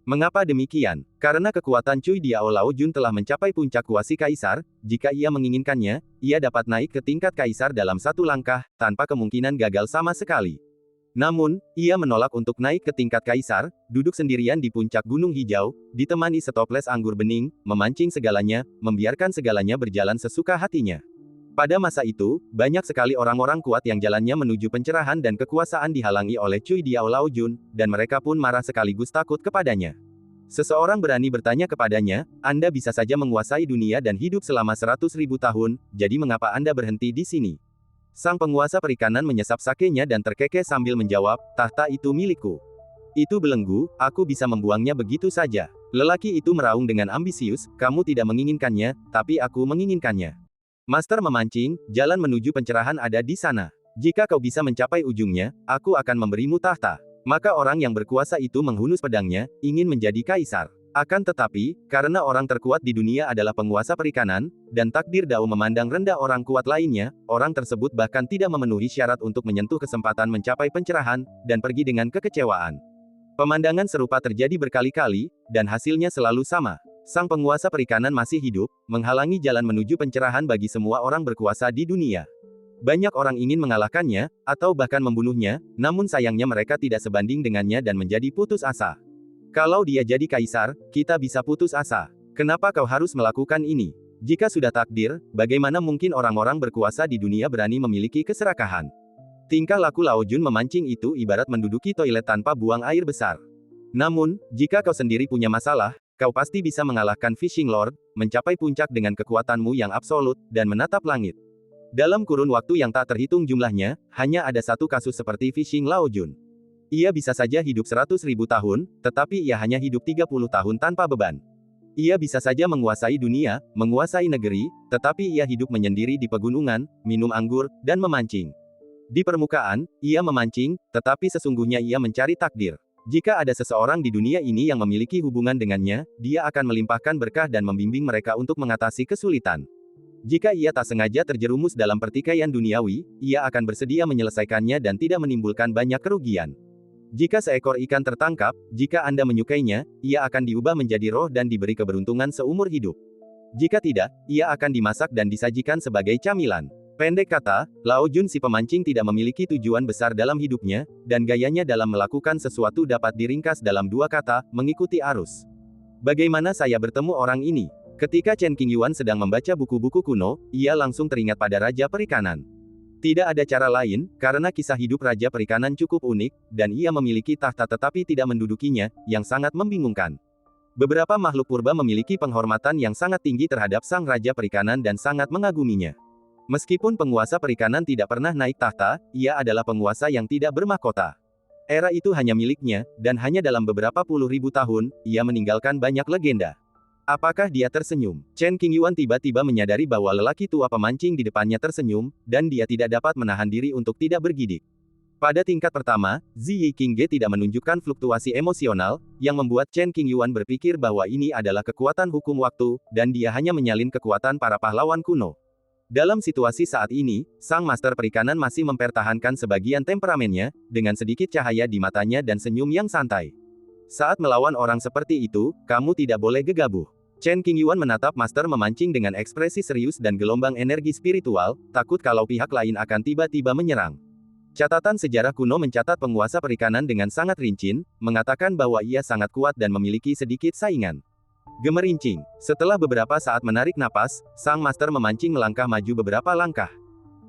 S1: Mengapa demikian? Karena kekuatan Cui Diao Lao Jun telah mencapai puncak kuasi kaisar, jika ia menginginkannya, ia dapat naik ke tingkat kaisar dalam satu langkah, tanpa kemungkinan gagal sama sekali. Namun, ia menolak untuk naik ke tingkat kaisar, duduk sendirian di puncak gunung hijau, ditemani setoples anggur bening, memancing segalanya, membiarkan segalanya berjalan sesuka hatinya. Pada masa itu, banyak sekali orang-orang kuat yang jalannya menuju pencerahan dan kekuasaan dihalangi oleh Cui Diao Lao Jun, dan mereka pun marah sekaligus takut kepadanya. Seseorang berani bertanya kepadanya, Anda bisa saja menguasai dunia dan hidup selama 100.000 tahun, jadi mengapa Anda berhenti di sini? Sang penguasa perikanan menyesap sakenya dan terkekeh sambil menjawab, tahta itu milikku. Itu belenggu, aku bisa membuangnya begitu saja. Lelaki itu meraung dengan ambisius, kamu tidak menginginkannya, tapi aku menginginkannya. Master memancing, jalan menuju pencerahan ada di sana. Jika kau bisa mencapai ujungnya, aku akan memberimu tahta. Maka orang yang berkuasa itu menghunus pedangnya, ingin menjadi kaisar. Akan tetapi, karena orang terkuat di dunia adalah penguasa perikanan, dan takdir Dao memandang rendah orang kuat lainnya, orang tersebut bahkan tidak memenuhi syarat untuk menyentuh kesempatan mencapai pencerahan, dan pergi dengan kekecewaan. Pemandangan serupa terjadi berkali-kali, dan hasilnya selalu sama. Sang penguasa perikanan masih hidup, menghalangi jalan menuju pencerahan bagi semua orang berkuasa di dunia. Banyak orang ingin mengalahkannya, atau bahkan membunuhnya, namun sayangnya mereka tidak sebanding dengannya dan menjadi putus asa. Kalau dia jadi kaisar, kita bisa putus asa. Kenapa kau harus melakukan ini? Jika sudah takdir, bagaimana mungkin orang-orang berkuasa di dunia berani memiliki keserakahan? Tingkah laku Lao Jun memancing itu ibarat menduduki toilet tanpa buang air besar. Namun, jika kau sendiri punya masalah, kau pasti bisa mengalahkan Fishing Lord, mencapai puncak dengan kekuatanmu yang absolut, dan menatap langit. Dalam kurun waktu yang tak terhitung jumlahnya, hanya ada satu kasus seperti Fishing Lao Jun. Ia bisa saja hidup 100.000 tahun, tetapi ia hanya hidup 30 tahun tanpa beban. Ia bisa saja menguasai dunia, menguasai negeri, tetapi ia hidup menyendiri di pegunungan, minum anggur, dan memancing. Di permukaan, ia memancing, tetapi sesungguhnya ia mencari takdir. Jika ada seseorang di dunia ini yang memiliki hubungan dengannya, dia akan melimpahkan berkah dan membimbing mereka untuk mengatasi kesulitan. Jika ia tak sengaja terjerumus dalam pertikaian duniawi, ia akan bersedia menyelesaikannya dan tidak menimbulkan banyak kerugian. Jika seekor ikan tertangkap, jika Anda menyukainya, ia akan diubah menjadi roh dan diberi keberuntungan seumur hidup. Jika tidak, ia akan dimasak dan disajikan sebagai camilan. Pendek kata, Lao Jun si pemancing tidak memiliki tujuan besar dalam hidupnya, dan gayanya dalam melakukan sesuatu dapat diringkas dalam dua kata, mengikuti arus. Bagaimana saya bertemu orang ini? Ketika Chen Qingyuan sedang membaca buku-buku kuno, ia langsung teringat pada Raja Perikanan. Tidak ada cara lain, karena kisah hidup Raja Perikanan cukup unik, dan ia memiliki tahta tetapi tidak mendudukinya, yang sangat membingungkan. Beberapa makhluk purba memiliki penghormatan yang sangat tinggi terhadap sang Raja Perikanan dan sangat mengaguminya. Meskipun penguasa perikanan tidak pernah naik tahta, ia adalah penguasa yang tidak bermahkota. Era itu hanya miliknya, dan hanya dalam beberapa puluh ribu tahun, ia meninggalkan banyak legenda. Apakah dia tersenyum? Chen Qingyuan tiba-tiba menyadari bahwa lelaki tua pemancing di depannya tersenyum, dan dia tidak dapat menahan diri untuk tidak bergidik. Pada tingkat pertama, Ziyi Qingge tidak menunjukkan fluktuasi emosional, yang membuat Chen Qingyuan berpikir bahwa ini adalah kekuatan hukum waktu, dan dia hanya menyalin kekuatan para pahlawan kuno. Dalam situasi saat ini, sang master perikanan masih mempertahankan sebagian temperamennya, dengan sedikit cahaya di matanya dan senyum yang santai. Saat melawan orang seperti itu, kamu tidak boleh gegabah. Chen Qingyuan menatap master memancing dengan ekspresi serius dan gelombang energi spiritual, takut kalau pihak lain akan tiba-tiba menyerang. Catatan sejarah kuno mencatat penguasa perikanan dengan sangat rinci, mengatakan bahwa ia sangat kuat dan memiliki sedikit saingan. Gemerincing. Setelah beberapa saat menarik napas, sang master memancing melangkah maju beberapa langkah.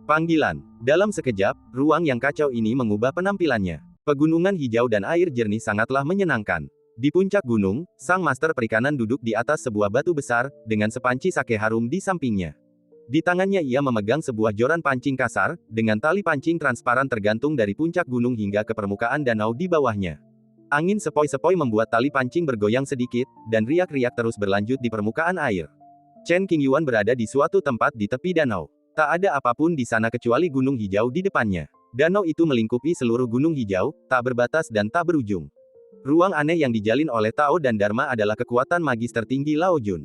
S1: Panggilan. Dalam sekejap, ruang yang kacau ini mengubah penampilannya. Pegunungan hijau dan air jernih sangatlah menyenangkan. Di puncak gunung, sang master perikanan duduk di atas sebuah batu besar, dengan sepanci sake harum di sampingnya. Di tangannya ia memegang sebuah joran pancing kasar, dengan tali pancing transparan tergantung dari puncak gunung hingga ke permukaan danau di bawahnya. Angin sepoi-sepoi membuat tali pancing bergoyang sedikit, dan riak-riak terus berlanjut di permukaan air. Chen Qingyuan berada di suatu tempat di tepi danau. Tak ada apapun di sana kecuali gunung hijau di depannya. Danau itu melingkupi seluruh gunung hijau, tak berbatas dan tak berujung. Ruang aneh yang dijalin oleh Tao dan Dharma adalah kekuatan magis tertinggi Lao Jun.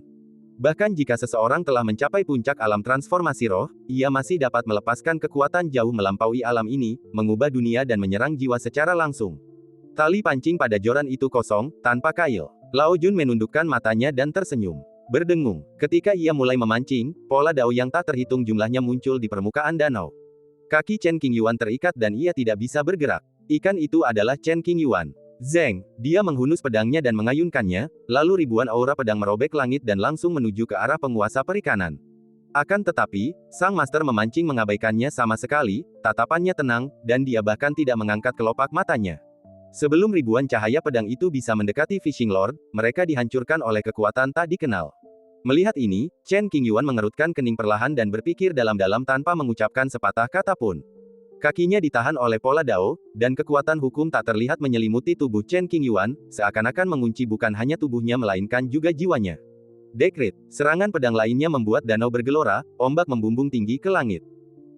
S1: Bahkan jika seseorang telah mencapai puncak alam transformasi roh, ia masih dapat melepaskan kekuatan jauh melampaui alam ini, mengubah dunia dan menyerang jiwa secara langsung. Tali pancing pada joran itu kosong, tanpa kail. Lao Jun menundukkan matanya dan tersenyum. Berdengung. Ketika ia mulai memancing, pola dao yang tak terhitung jumlahnya muncul di permukaan danau. Kaki Chen Qingyuan terikat dan ia tidak bisa bergerak. Ikan itu adalah Chen Qingyuan. Zeng. Dia menghunus pedangnya dan mengayunkannya, lalu ribuan aura pedang merobek langit dan langsung menuju ke arah penguasa perikanan. Akan tetapi, sang master memancing mengabaikannya sama sekali, tatapannya tenang, dan dia bahkan tidak mengangkat kelopak matanya. Sebelum ribuan cahaya pedang itu bisa mendekati Fishing Lord, mereka dihancurkan oleh kekuatan tak dikenal. Melihat ini, Chen Qingyuan mengerutkan kening perlahan dan berpikir dalam-dalam tanpa mengucapkan sepatah kata pun. Kakinya ditahan oleh pola dao, dan kekuatan hukum tak terlihat menyelimuti tubuh Chen Qingyuan, seakan-akan mengunci bukan hanya tubuhnya melainkan juga jiwanya. Dekrit. Serangan pedang lainnya membuat danau bergelora, ombak membumbung tinggi ke langit.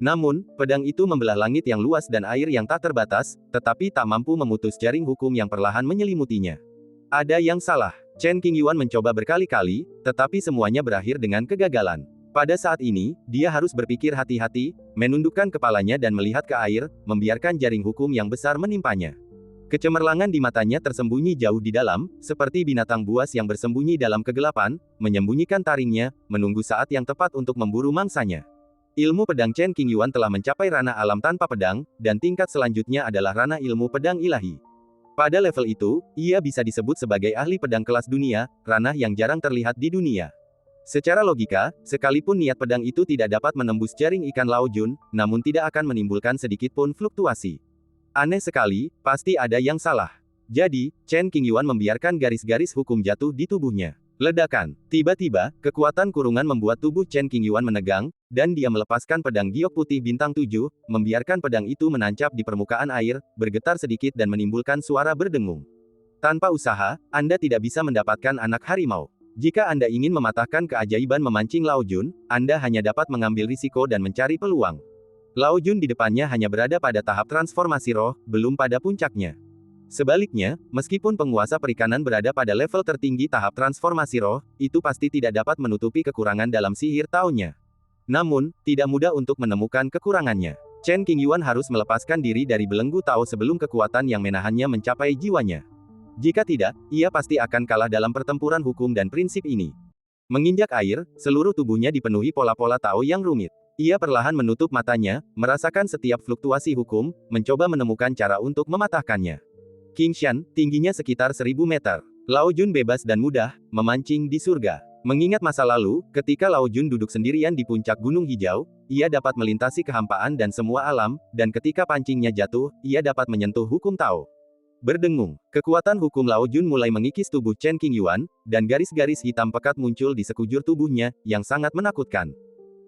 S1: Namun, pedang itu membelah langit yang luas dan air yang tak terbatas, tetapi tak mampu memutus jaring hukum yang perlahan menyelimutinya. Ada yang salah. Chen Qingyuan mencoba berkali-kali, tetapi semuanya berakhir dengan kegagalan. Pada saat ini, dia harus berpikir hati-hati, menundukkan kepalanya dan melihat ke air, membiarkan jaring hukum yang besar menimpanya. Kecemerlangan di matanya tersembunyi jauh di dalam, seperti binatang buas yang bersembunyi dalam kegelapan, menyembunyikan taringnya, menunggu saat yang tepat untuk memburu mangsanya. Ilmu pedang Chen Qingyuan telah mencapai ranah alam tanpa pedang, dan tingkat selanjutnya adalah ranah ilmu pedang ilahi. Pada level itu, ia bisa disebut sebagai ahli pedang kelas dunia, ranah yang jarang terlihat di dunia. Secara logika, sekalipun niat pedang itu tidak dapat menembus jaring ikan Lao Jun, namun tidak akan menimbulkan sedikit pun fluktuasi. Aneh sekali, pasti ada yang salah. Jadi, Chen Qingyuan membiarkan garis-garis hukum jatuh di tubuhnya. Ledakan. Tiba-tiba, kekuatan kurungan membuat tubuh Chen Qingyuan menegang, dan dia melepaskan pedang giok putih bintang 7, membiarkan pedang itu menancap di permukaan air, bergetar sedikit dan menimbulkan suara berdengung. Tanpa usaha, Anda tidak bisa mendapatkan anak harimau. Jika Anda ingin mematahkan keajaiban memancing Lao Jun, Anda hanya dapat mengambil risiko dan mencari peluang. Lao Jun di depannya hanya berada pada tahap transformasi roh, belum pada puncaknya. Sebaliknya, meskipun penguasa perikanan berada pada level tertinggi tahap transformasi roh, itu pasti tidak dapat menutupi kekurangan dalam sihir Tao-nya. Namun, tidak mudah untuk menemukan kekurangannya. Chen Qingyuan harus melepaskan diri dari belenggu Tao sebelum kekuatan yang menahannya mencapai jiwanya. Jika tidak, ia pasti akan kalah dalam pertempuran hukum dan prinsip ini. Menginjak air, seluruh tubuhnya dipenuhi pola-pola Tao yang rumit. Ia perlahan menutup matanya, merasakan setiap fluktuasi hukum, mencoba menemukan cara untuk mematahkannya. Qingshan, tingginya sekitar 1000 meter. Lao Jun bebas dan mudah, memancing di surga. Mengingat masa lalu, ketika Lao Jun duduk sendirian di puncak Gunung Hijau, ia dapat melintasi kehampaan dan semua alam, dan ketika pancingnya jatuh, ia dapat menyentuh hukum Tao. Berdengung, kekuatan hukum Lao Jun mulai mengikis tubuh Chen Qingyuan, dan garis-garis hitam pekat muncul di sekujur tubuhnya, yang sangat menakutkan.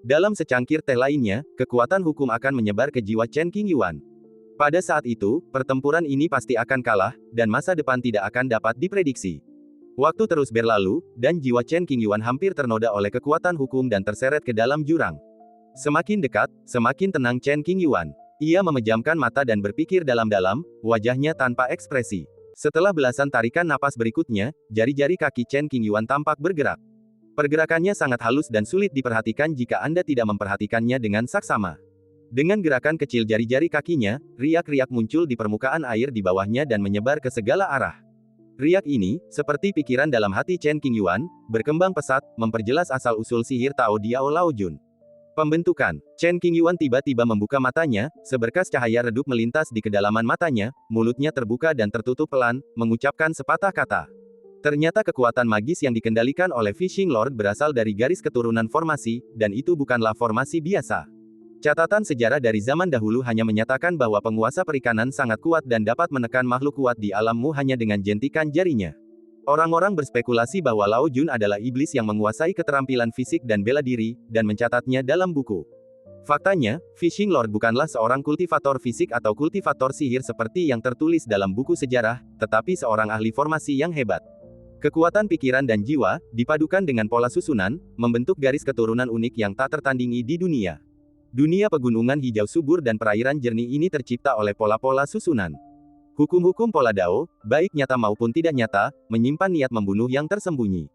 S1: Dalam secangkir teh lainnya, kekuatan hukum akan menyebar ke jiwa Chen Qingyuan. Pada saat itu, pertempuran ini pasti akan kalah, dan masa depan tidak akan dapat diprediksi. Waktu terus berlalu, dan jiwa Chen Qingyuan hampir ternoda oleh kekuatan hukum dan terseret ke dalam jurang. Semakin dekat, semakin tenang Chen Qingyuan. Ia memejamkan mata dan berpikir dalam-dalam, wajahnya tanpa ekspresi. Setelah belasan tarikan napas berikutnya, jari-jari kaki Chen Qingyuan tampak bergerak. Pergerakannya sangat halus dan sulit diperhatikan jika Anda tidak memperhatikannya dengan saksama. Dengan gerakan kecil jari-jari kakinya, riak-riak muncul di permukaan air di bawahnya dan menyebar ke segala arah. Riak ini, seperti pikiran dalam hati Chen Qingyuan, berkembang pesat, memperjelas asal-usul sihir Tao Diao Lao Jun. Pembentukan. Chen Qingyuan tiba-tiba membuka matanya, seberkas cahaya redup melintas di kedalaman matanya, mulutnya terbuka dan tertutup pelan, mengucapkan sepatah kata. Ternyata kekuatan magis yang dikendalikan oleh Fishing Lord berasal dari garis keturunan formasi, dan itu bukanlah formasi biasa. Catatan sejarah dari zaman dahulu hanya menyatakan bahwa penguasa perikanan sangat kuat dan dapat menekan makhluk kuat di alammu hanya dengan jentikan jarinya. Orang-orang berspekulasi bahwa Lao Jun adalah iblis yang menguasai keterampilan fisik dan bela diri, dan mencatatnya dalam buku. Faktanya, Fishing Lord bukanlah seorang kultivator fisik atau kultivator sihir seperti yang tertulis dalam buku sejarah, tetapi seorang ahli formasi yang hebat. Kekuatan pikiran dan jiwa, dipadukan dengan pola susunan, membentuk garis keturunan unik yang tak tertandingi di dunia. Dunia pegunungan hijau subur dan perairan jernih ini tercipta oleh pola-pola susunan. Hukum-hukum pola Dao, baik nyata maupun tidak nyata, menyimpan niat membunuh yang tersembunyi.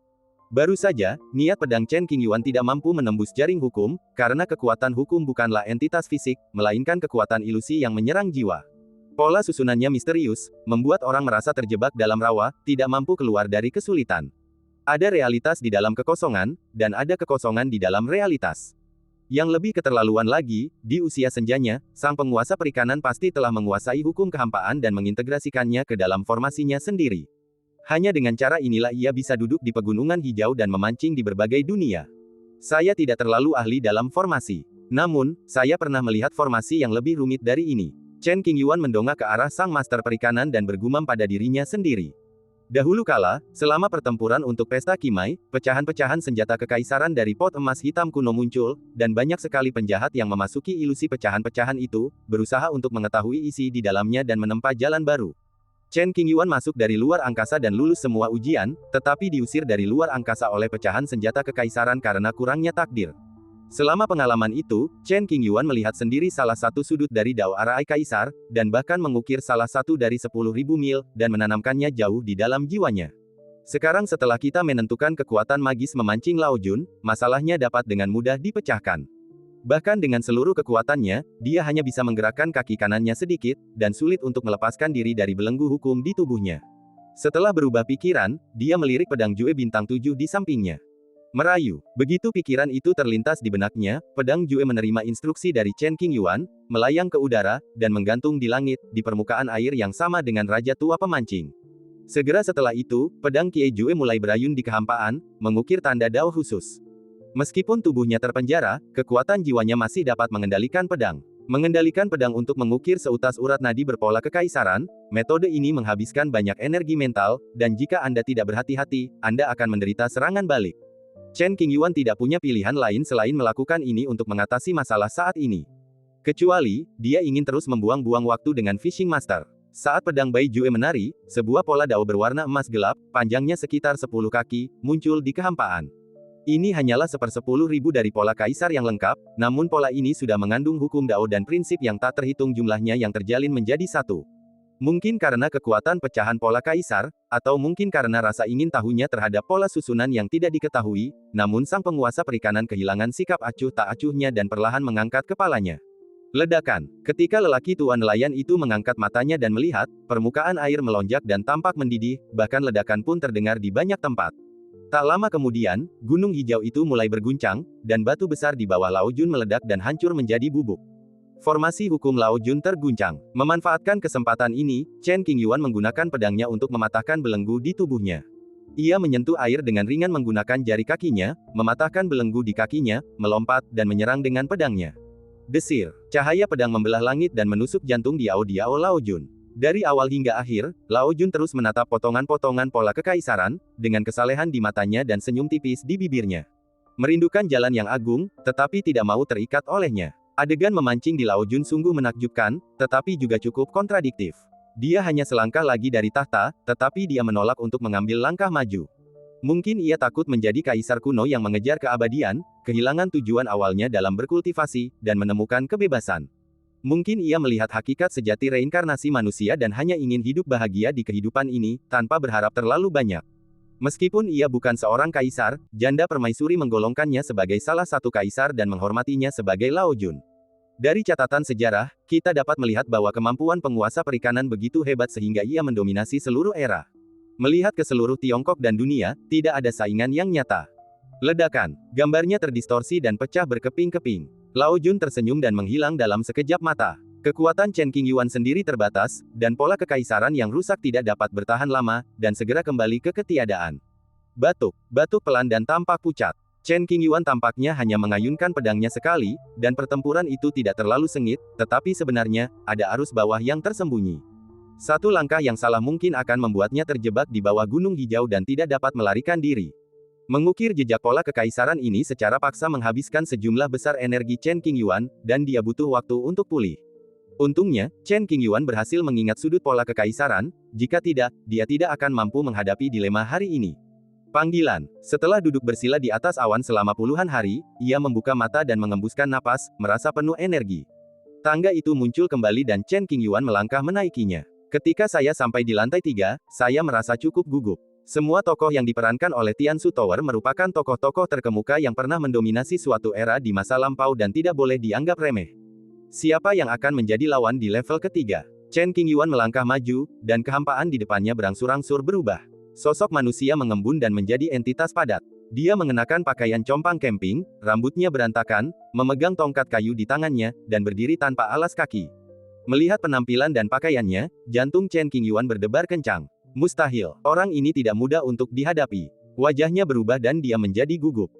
S1: Baru saja, niat pedang Chen Qingyuan tidak mampu menembus jaring hukum, karena kekuatan hukum bukanlah entitas fisik, melainkan kekuatan ilusi yang menyerang jiwa. Pola susunannya misterius, membuat orang merasa terjebak dalam rawa, tidak mampu keluar dari kesulitan. Ada realitas di dalam kekosongan, dan ada kekosongan di dalam realitas. Yang lebih keterlaluan lagi, di usia senjanya, sang penguasa perikanan pasti telah menguasai hukum kehampaan dan mengintegrasikannya ke dalam formasinya sendiri. Hanya dengan cara inilah ia bisa duduk di pegunungan hijau dan memancing di berbagai dunia. Saya tidak terlalu ahli dalam formasi. Namun, saya pernah melihat formasi yang lebih rumit dari ini. Chen Qingyuan mendongak ke arah sang master perikanan dan bergumam pada dirinya sendiri. Dahulu kala, selama pertempuran untuk pesta Kimai, pecahan-pecahan senjata kekaisaran dari pot emas hitam kuno muncul, dan banyak sekali penjahat yang memasuki ilusi pecahan-pecahan itu, berusaha untuk mengetahui isi di dalamnya dan menempa jalan baru. Chen Qingyuan masuk dari luar angkasa dan lulus semua ujian, tetapi diusir dari luar angkasa oleh pecahan senjata kekaisaran karena kurangnya takdir. Selama pengalaman itu, Chen Qingyuan melihat sendiri salah satu sudut dari Dao Arai Kaisar, dan bahkan mengukir salah satu dari 10.000 mil, dan menanamkannya jauh di dalam jiwanya. Sekarang setelah kita menentukan kekuatan magis memancing Lao Jun, masalahnya dapat dengan mudah dipecahkan. Bahkan dengan seluruh kekuatannya, dia hanya bisa menggerakkan kaki kanannya sedikit, dan sulit untuk melepaskan diri dari belenggu hukum di tubuhnya. Setelah berubah pikiran, dia melirik pedang Jue bintang 7 di sampingnya. Merayu. Begitu pikiran itu terlintas di benaknya, pedang Jue menerima instruksi dari Chen Qingyuan, melayang ke udara, dan menggantung di langit, di permukaan air yang sama dengan Raja Tua Pemancing. Segera setelah itu, pedang Kie Jue mulai berayun di kehampaan, mengukir tanda Dao khusus. Meskipun tubuhnya terpenjara, kekuatan jiwanya masih dapat mengendalikan pedang. Mengendalikan pedang untuk mengukir seutas urat nadi berpola kekaisaran, metode ini menghabiskan banyak energi mental, dan jika Anda tidak berhati-hati, Anda akan menderita serangan balik. Chen Qingyuan tidak punya pilihan lain selain melakukan ini untuk mengatasi masalah saat ini. Kecuali, dia ingin terus membuang-buang waktu dengan Fishing Master. Saat pedang Bai Jue menari, sebuah pola Dao berwarna emas gelap, panjangnya sekitar 10 kaki, muncul di kehampaan. Ini hanyalah 1/10.000 dari pola kaisar yang lengkap, namun pola ini sudah mengandung hukum Dao dan prinsip yang tak terhitung jumlahnya yang terjalin menjadi satu. Mungkin karena kekuatan pecahan pola kaisar, atau mungkin karena rasa ingin tahunya terhadap pola susunan yang tidak diketahui, namun sang penguasa perikanan kehilangan sikap acuh tak acuhnya dan perlahan mengangkat kepalanya. Ledakan. Ketika lelaki tua nelayan itu mengangkat matanya dan melihat, permukaan air melonjak dan tampak mendidih, bahkan ledakan pun terdengar di banyak tempat. Tak lama kemudian, gunung hijau itu mulai berguncang, dan batu besar di bawah Lao Jun meledak dan hancur menjadi bubuk. Formasi hukum Lao Jun terguncang. Memanfaatkan kesempatan ini, Chen Qingyuan menggunakan pedangnya untuk mematahkan belenggu di tubuhnya. Ia menyentuh air dengan ringan menggunakan jari kakinya, mematahkan belenggu di kakinya, melompat, dan menyerang dengan pedangnya. Desir. Cahaya pedang membelah langit dan menusuk jantung Diao Lao Jun. Dari awal hingga akhir, Lao Jun terus menatap potongan-potongan pola kekaisaran, dengan kesalehan di matanya dan senyum tipis di bibirnya. Merindukan jalan yang agung, tetapi tidak mau terikat olehnya. Adegan memancing di Lao Jun sungguh menakjubkan, tetapi juga cukup kontradiktif. Dia hanya selangkah lagi dari tahta, tetapi dia menolak untuk mengambil langkah maju. Mungkin ia takut menjadi kaisar kuno yang mengejar keabadian, kehilangan tujuan awalnya dalam berkultivasi, dan menemukan kebebasan. Mungkin ia melihat hakikat sejati reinkarnasi manusia dan hanya ingin hidup bahagia di kehidupan ini, tanpa berharap terlalu banyak. Meskipun ia bukan seorang kaisar, janda permaisuri menggolongkannya sebagai salah satu kaisar dan menghormatinya sebagai Lao Jun. Dari catatan sejarah, kita dapat melihat bahwa kemampuan penguasa perikanan begitu hebat sehingga ia mendominasi seluruh era. Melihat ke seluruh Tiongkok dan dunia, tidak ada saingan yang nyata. Ledakan. Gambarnya terdistorsi dan pecah berkeping-keping. Lao Jun tersenyum dan menghilang dalam sekejap mata. Kekuatan Chen Qingyuan sendiri terbatas, dan pola kekaisaran yang rusak tidak dapat bertahan lama, dan segera kembali ke ketiadaan. Batuk. Batuk pelan dan tampak pucat. Chen Qingyuan tampaknya hanya mengayunkan pedangnya sekali, dan pertempuran itu tidak terlalu sengit, tetapi sebenarnya, ada arus bawah yang tersembunyi. Satu langkah yang salah mungkin akan membuatnya terjebak di bawah gunung hijau dan tidak dapat melarikan diri. Mengukir jejak pola kekaisaran ini secara paksa menghabiskan sejumlah besar energi Chen Qingyuan, dan dia butuh waktu untuk pulih. Untungnya, Chen Qingyuan berhasil mengingat sudut pola kekaisaran, jika tidak, dia tidak akan mampu menghadapi dilema hari ini. Panggilan. Setelah duduk bersila di atas awan selama puluhan hari, ia membuka mata dan mengembuskan napas, merasa penuh energi. Tangga itu muncul kembali dan Chen Qingyuan melangkah menaikinya. Ketika saya sampai di lantai 3, saya merasa cukup gugup. Semua tokoh yang diperankan oleh Tianshu Tower merupakan tokoh-tokoh terkemuka yang pernah mendominasi suatu era di masa lampau dan tidak boleh dianggap remeh. Siapa yang akan menjadi lawan di level ketiga? Chen Qingyuan melangkah maju, dan kehampaan di depannya berangsur-angsur berubah. Sosok manusia mengembun dan menjadi entitas padat. Dia mengenakan pakaian compang camping, rambutnya berantakan, memegang tongkat kayu di tangannya, dan berdiri tanpa alas kaki. Melihat penampilan dan pakaiannya, jantung Chen Qingyuan berdebar kencang. Mustahil, orang ini tidak mudah untuk dihadapi. Wajahnya berubah dan dia menjadi gugup.